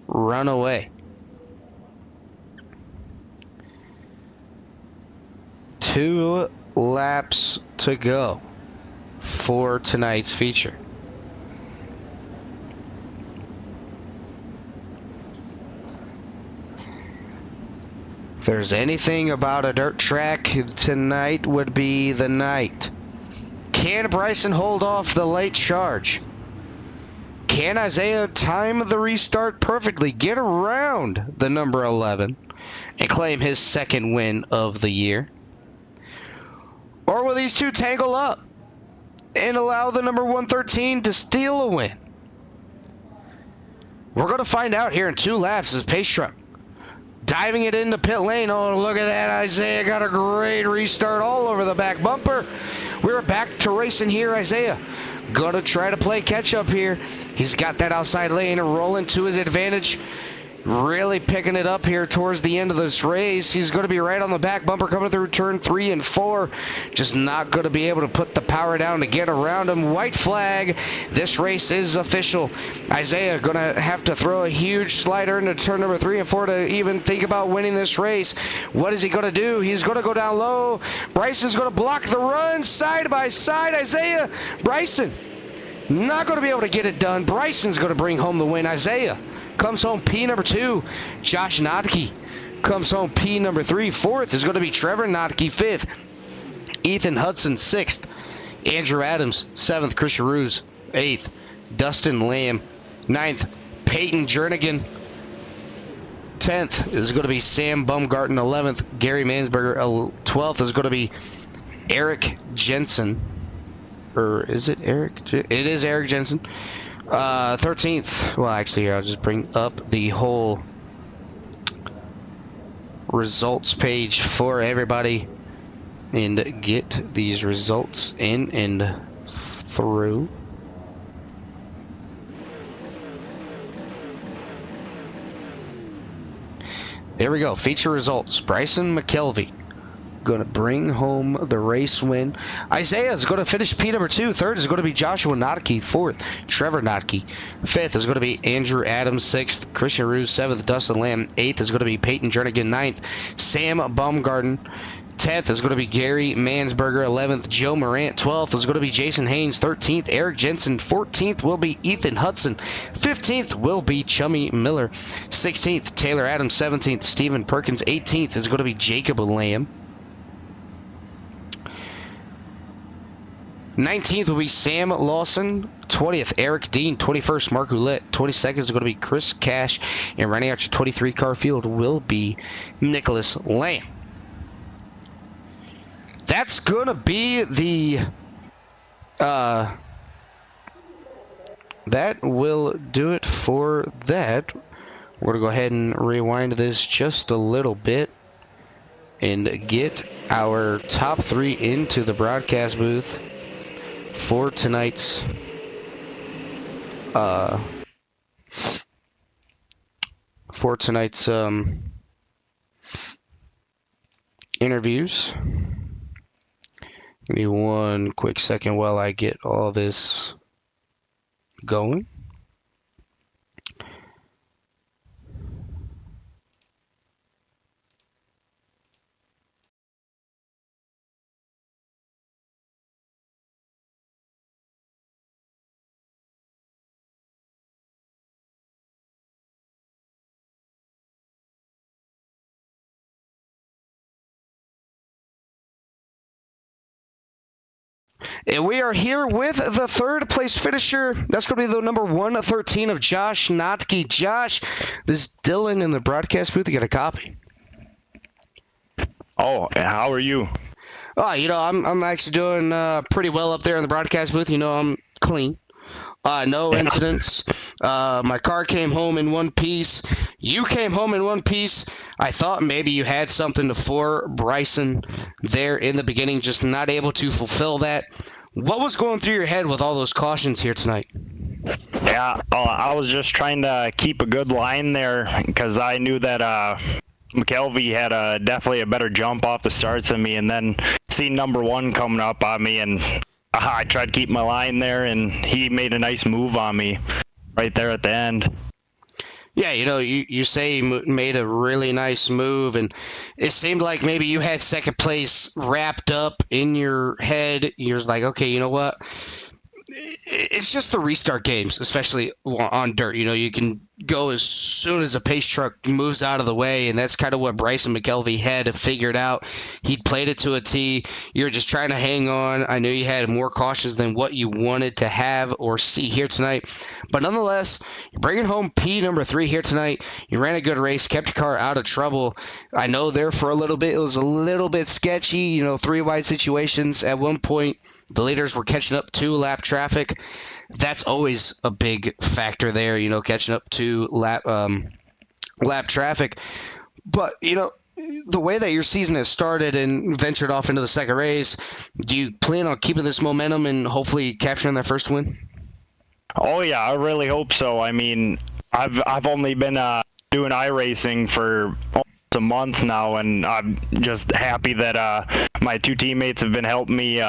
run away? 2 laps to go for tonight's feature. If there's anything about a dirt track, tonight would be the night. Can Bryson hold off the late charge? Can Isaiah time the restart perfectly, get around the number 11, and claim his 2nd win of the year? Or will these 2 tangle up and allow the number 113 to steal a win? We're going to find out here in 2 laps as Pace Truck diving it into pit lane. Oh, look at that. Isaiah got a great restart all over the back bumper. We're back to racing here. Isaiah going to try to play catch up here. He's got that outside lane rolling to his advantage. Really picking it up here towards the end of this race. He's going to be right on the back bumper coming through turn 3 and 4. Just not going to be able to put the power down to get around him. White flag. This race is official. Isaiah going to have to throw a huge slider into turn number 3 and 4 to even think about winning this race. What is he going to do? He's going to go down low. Bryson's going to block the run side by side. Isaiah, Bryson not going to be able to get it done. Bryson's going to bring home the win. Isaiah comes home P number 2. Josh Notke comes home P number 3. 4th is going to be Trevor Notke. 5th, Ethan Hudson. 6th, Andrew Adams. 7th, Christian Ruse. 8th, Dustin Lamb. 9th, Peyton Jernigan. 10th is going to be Sam Bumgarten. 11th, Gary Mansberger. 12th is going to be Eric Jensen. Or is it Eric? It is Eric Jensen. 13th, well, actually, here, I'll just bring up the whole results page for everybody and get these results in and through. There we go. Feature results. Bryson McKelvey going to bring home the race win. Isaiah is going to finish P number 2. Third is going to be Joshua Notke. Fourth, Trevor Notke. Fifth is going to be Andrew Adams. Sixth, Christian Ruse. Seventh, Dustin Lamb. Eighth is going to be Peyton Jernigan. Ninth, Sam Baumgarten. 10th is going to be Gary Mansberger. 11th, Joe Morant. 12th is going to be Jason Haynes. 13th, Eric Jensen. 14th will be Ethan Hudson. 15th will be Chummy Miller. 16th, Taylor Adams. 17th, Stephen Perkins. 18th is going to be Jacob Lamb. 19th will be Sam Lawson. 20th, Eric Dean. 21st, Mark Roulette. 22nd is going to be Chris Cash. And running out your 23 car field will be Nicholas Lamb. That's going to be the... that will do it for that. We're going to go ahead and rewind this just a little bit and get our top 3 into the broadcast booth for tonight's interviews. Give me one quick second while I get all this going. And we are here with the third place finisher. That's going to be the number 113 of Josh Notke. Josh, this is Dylan in the broadcast booth. You got a copy. Oh, how are you? Oh, I'm actually doing pretty well up there in the broadcast booth. I'm clean. No incidents. My car came home in one piece. You came home in one piece. I thought maybe you had something for Bryson there in the beginning, just not able to fulfill that. What was going through your head with all those cautions here tonight? Yeah, I was just trying to keep a good line there because I knew that McKelvey had definitely a better jump off the starts than me, and then see number 1 coming up on me, and I tried to keep my line there, and he made a nice move on me right there at the end. Yeah, you say he made a really nice move, and it seemed like maybe you had second place wrapped up in your head. You're like, okay, you know what? It's just the restart games, especially on dirt. You can go as soon as a pace truck moves out of the way, and that's kind of what Bryson McKelvey had figured out. He'd played it to a T. You're just trying to hang on. I knew you had more cautions than what you wanted to have or see here tonight. But nonetheless, you're bringing home P number 3 here tonight. You ran a good race, kept your car out of trouble. I know there for a little bit, it was a little bit sketchy, 3 wide situations. At one point, the leaders were catching up to lap traffic. That's always a big factor there, catching up to lap traffic. But, the way that your season has started and ventured off into the second race, do you plan on keeping this momentum and hopefully capturing that first win? Oh, yeah, I really hope so. I mean, I've only been doing iRacing for almost a month now, and I'm just happy that my 2 teammates have been helping me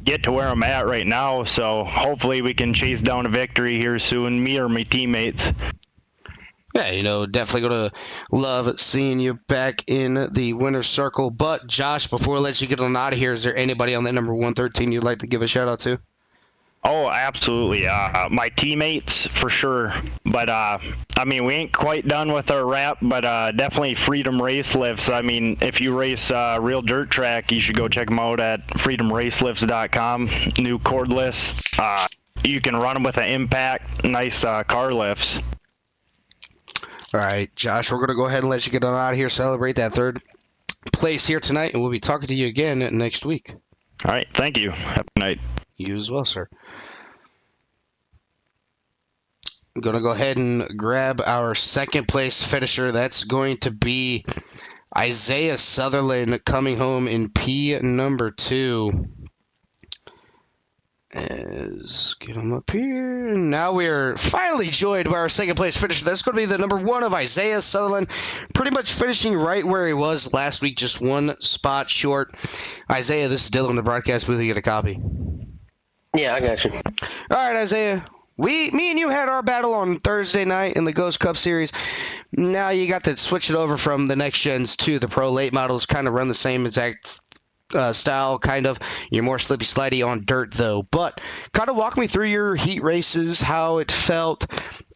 get to where I'm at right now, so hopefully we can chase down a victory here soon, me or my teammates. Yeah, definitely going to love seeing you back in the winner's circle. But, Josh, before I let you get on out of here, is there anybody on that number 113 you'd like to give a shout-out to? Oh, absolutely. My teammates, for sure. But, we ain't quite done with our wrap, but definitely Freedom Race Lifts. If you race real dirt track, you should go check them out at freedomracelifts.com. New cordless. You can run them with an impact. Nice car lifts. All right, Josh, we're going to go ahead and let you get on out of here, celebrate that third place here tonight, and we'll be talking to you again next week. All right, thank you. Have a good night. You as well, sir. I'm going to go ahead and grab our second place finisher. That's going to be Isaiah Sutherland coming home in P number 2. Get him up here. Now we are finally joined by our second place finisher. That's going to be the number 1 of Isaiah Sutherland. Pretty much finishing right where he was last week, just one spot short. Isaiah, this is Dylan in the broadcast booth. You get a copy. Yeah, I got you. All right, Isaiah. Me and you had our battle on Thursday night in the Ghost Cup Series. Now you got to switch it over from the next gens to the Pro Late Models. Kind of run the same exact style, kind of. You're more slippy slidey on dirt, though. But kind of walk me through your heat races, how it felt,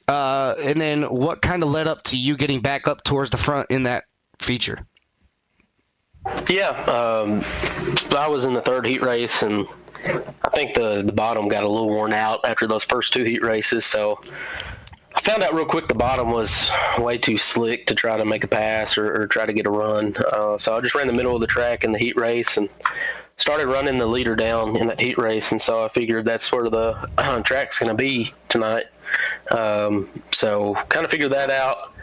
and then what kind of led up to you getting back up towards the front in that feature. Yeah, I was in the third heat race, and I think the bottom got a little worn out after those first 2 heat races, so I found out real quick the bottom was way too slick to try to make a pass or try to get a run. So I just ran the middle of the track in the heat race and started running the leader down in that heat race. And so I figured that's where the track's going to be tonight. So kind of figured that out.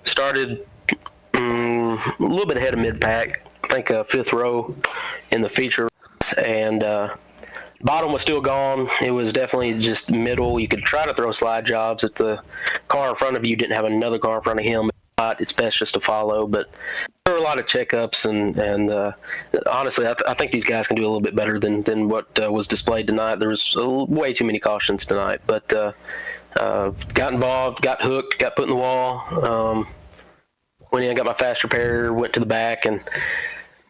Started a little bit ahead of mid-pack, I think 5th row in the feature race. And bottom was still gone. It was definitely just middle. You could try to throw slide jobs if the car in front of you didn't have another car in front of him. It's best just to follow. But there were a lot of checkups, and honestly, I think these guys can do a little bit better than what was displayed tonight. There was way too many cautions tonight. But got involved, got hooked, got put in the wall. Went in, got my fast repair, went to the back, and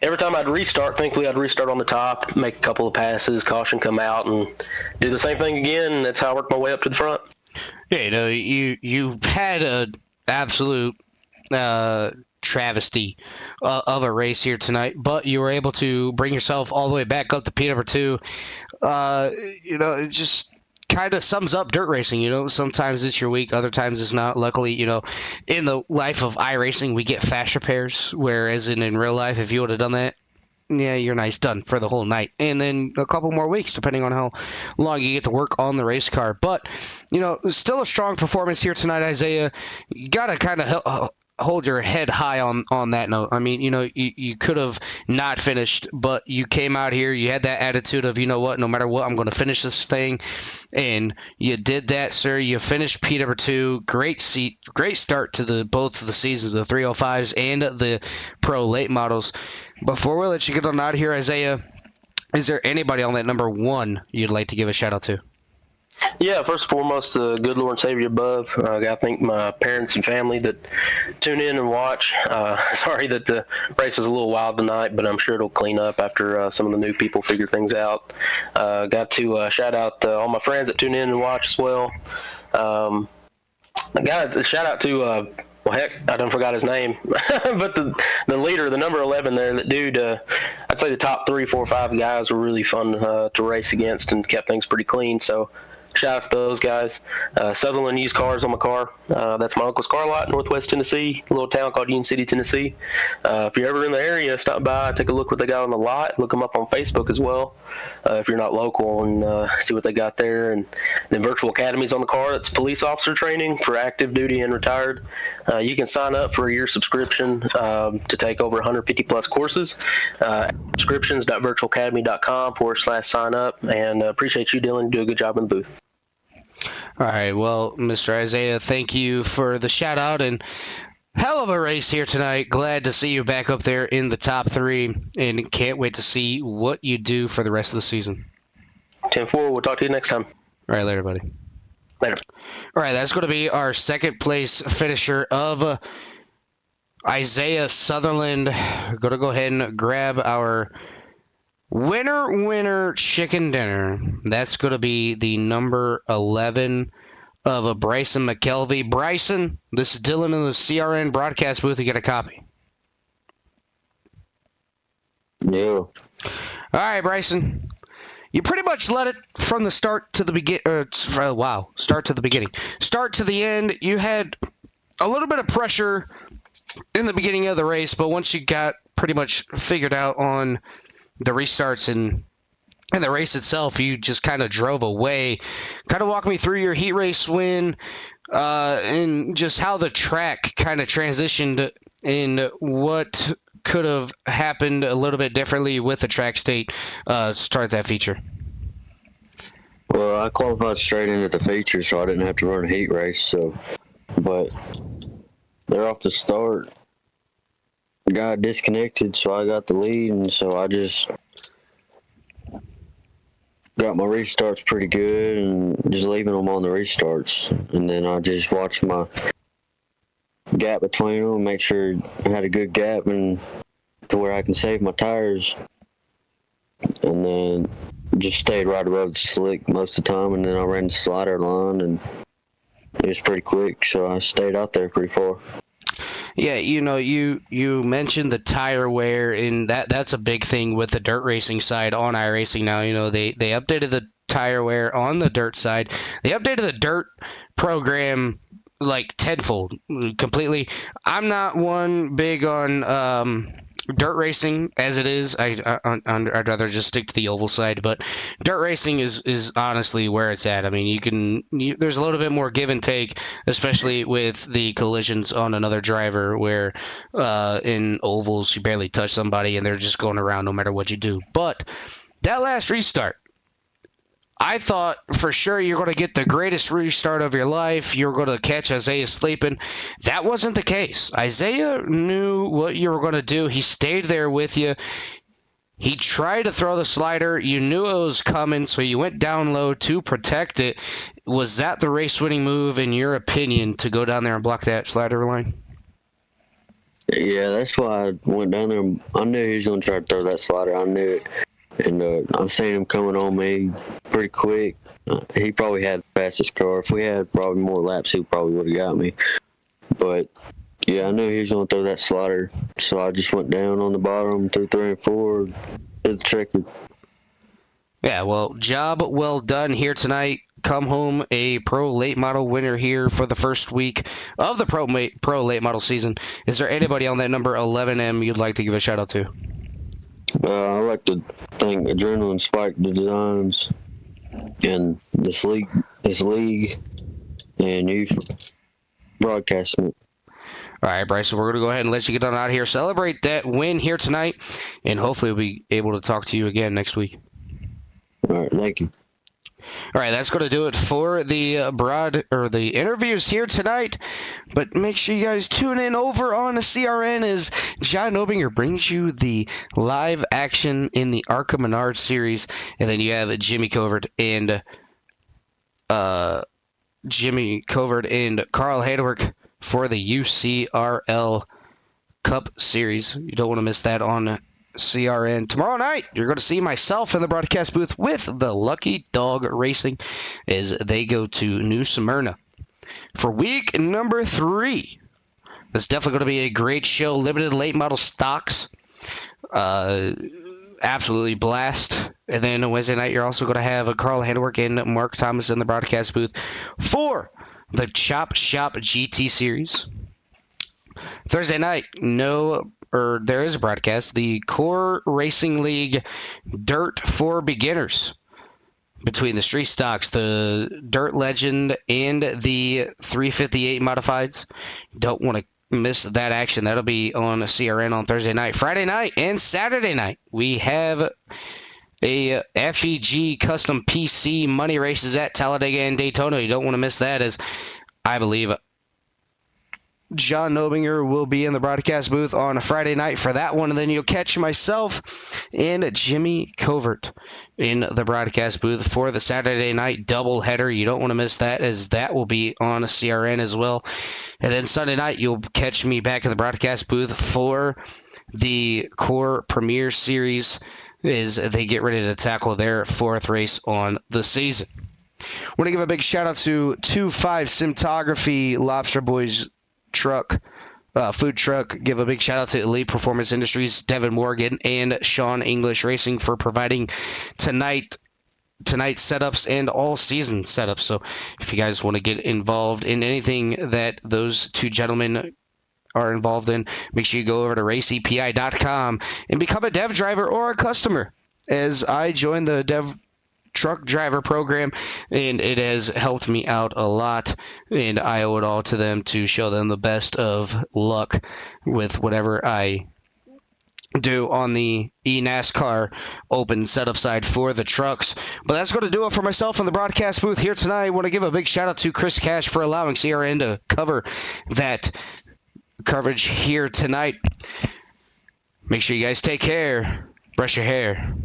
every time I'd restart, thankfully I'd restart on the top, make a couple of passes, caution come out, and do the same thing again. And that's how I worked my way up to the front. Yeah, you had an absolute travesty of a race here tonight, but you were able to bring yourself all the way back up to P number 2. It just kind of sums up dirt racing. Sometimes it's your week, other times it's not. Luckily, in the life of iRacing, we get fast repairs, whereas in real life, if you would have done that, yeah, you're nice, done for the whole night. And then a couple more weeks, depending on how long you get to work on the race car. But, still a strong performance here tonight, Isaiah. You got to kind of hold your head high on that note. I mean, you could have not finished, but you came out here, you had that attitude of, no matter what, I'm going to finish this thing. And you did that, sir. You finished P number 2. Great start to both of the seasons, the 305s and the Pro Late Models. Before we let you get on out of here, Isaiah, is there anybody on that number 1 you'd like to give a shout out to? Yeah, first and foremost, the good Lord and Savior above. I got to thank my parents and family that tune in and watch. Sorry that the race was a little wild tonight, but I'm sure it'll clean up after some of the new people figure things out. Got to shout out all my friends that tune in and watch as well. I got a shout out to I done forgot his name, but the leader, the number 11 there, that dude, I'd say the top 3, 4, 5 guys were really fun to race against and kept things pretty clean. So shout out to those guys. Sutherland used cars on my car. That's my uncle's car lot in Northwest Tennessee, a little town called Union City, Tennessee. If you're ever in the area, stop by, take a look what they got on the lot. Look them up on Facebook as well, if you're not local, and see what they got there. And then Virtual Academy's on the car. That's police officer training for active duty and retired. You can sign up for a year subscription to take over 150 plus courses. Subscriptions.virtualacademy.com/sign up. And appreciate you, Dylan. Do a good job in the booth. All right, well, Mr. Isaiah, thank you for the shout-out, and hell of a race here tonight. Glad to see you back up there in the top 3, and can't wait to see what you do for the rest of the season. 10-4, we'll talk to you next time. All right, later, buddy. Later. All right, that's going to be our second place finisher of Isaiah Sutherland. We're going to go ahead and grab our winner chicken dinner. That's going to be the number 11 of Bryson McKelvey. Bryson, this is Dylan in the CRN broadcast booth. You get a copy. Yeah. All right, Bryson. You pretty much let it from the start to the start to the beginning. Start to the end. You had a little bit of pressure in the beginning of the race, but once you got pretty much figured out on the restarts and the race itself, you just kind of drove away. Kind of walk me through your heat race win and just how the track kind of transitioned and what could have happened a little bit differently with the track state start that feature? Well, I qualified straight into the feature, so I didn't have to run a heat race. So, but they're off the start. Got disconnected, so I got the lead, and so I just got my restarts pretty good, and just leaving them on the restarts, and then I just watched my gap between them, make sure I had a good gap, and to where I can save my tires, and then just stayed right above the slick most of the time, and then I ran the slider line, and it was pretty quick, so I stayed out there pretty far. Yeah, you mentioned the tire wear, and that's a big thing with the dirt racing side on iRacing now. They updated the tire wear on the dirt side. They updated the dirt program like tenfold, completely. I'm not one big on dirt racing as it is. I'd rather just stick to the oval side, but dirt racing is honestly where it's at. I mean, there's a little bit more give and take, especially with the collisions on another driver, where in ovals you barely touch somebody and they're just going around no matter what you do. But that last restart, I thought for sure you're going to get the greatest restart of your life. You're going to catch Isaiah sleeping. That wasn't the case. Isaiah knew what you were going to do. He stayed there with you. He tried to throw the slider. You knew it was coming, so you went down low to protect it. Was that the race-winning move, in your opinion, to go down there and block that slider line? Yeah, that's why I went down there. I knew he was going to try to throw that slider. I knew it. And I seen him coming on me pretty quick. He probably had the fastest car. If we had probably more laps, he probably would have got me. But, yeah, I knew he was going to throw that slider. So I just went down on the bottom, 2, 3, and 4, did the tricky. Yeah, well, job well done here tonight. Come home a Pro Late Model winner here for the first week of the Pro Late Model season. Is there anybody on that number 11M you'd like to give a shout-out to? I like to thank Adrenaline Spike Designs and this league, and you for broadcasting it. All right, Bryson, we're going to go ahead and let you get on out of here. Celebrate that win here tonight, and hopefully we'll be able to talk to you again next week. All right, thank you. All right, that's going to do it for the the interviews here tonight. But make sure you guys tune in over on the CRN as John Obinger brings you the live action in the ARCA Menard series, and then you have Jimmy Covert and Carl Haywork for the UCRL Cup series. You don't want to miss that on CRN. Tomorrow night, you're going to see myself in the broadcast booth with the Lucky Dog Racing as they go to New Smyrna for week number 3. It's definitely going to be a great show. Limited late model stocks. Absolutely blast. And then on Wednesday night, you're also going to have Carl Handwork and Mark Thomas in the broadcast booth for the Chop Shop GT series. Thursday night, there is a broadcast. The Core Racing League Dirt for Beginners between the Street Stocks, the Dirt Legend, and the 358 Modifieds. Don't want to miss that action. That'll be on CRN on Thursday night. Friday night and Saturday night, we have a FEG Custom PC money races at Talladega and Daytona. You don't want to miss that, as I believe John Nobinger will be in the broadcast booth on a Friday night for that one, and then you'll catch myself and Jimmy Covert in the broadcast booth for the Saturday night doubleheader. You don't want to miss that, as that will be on a CRN as well. And then Sunday night, you'll catch me back in the broadcast booth for the Core Premier Series as they get ready to tackle their 4th race on the season. I want to give a big shout out to 25 Cinematography, Lobster Boys food truck. Give a big shout out to Elite Performance Industries, Devin Morgan and Sean English Racing for providing tonight's setups and all season setups. So if you guys want to get involved in anything that those two gentlemen are involved in, make sure you go over to raceepi.com and become a dev driver or a customer, as I joined the dev truck driver program, and it has helped me out a lot, and I owe it all to them to show them the best of luck with whatever I do on the eNASCAR open setup side for the trucks. But that's going to do it for myself in the broadcast booth here tonight. I want to give a big shout out to Chris Cash for allowing CRN to cover that coverage here tonight. Make sure you guys take care. Brush your hair.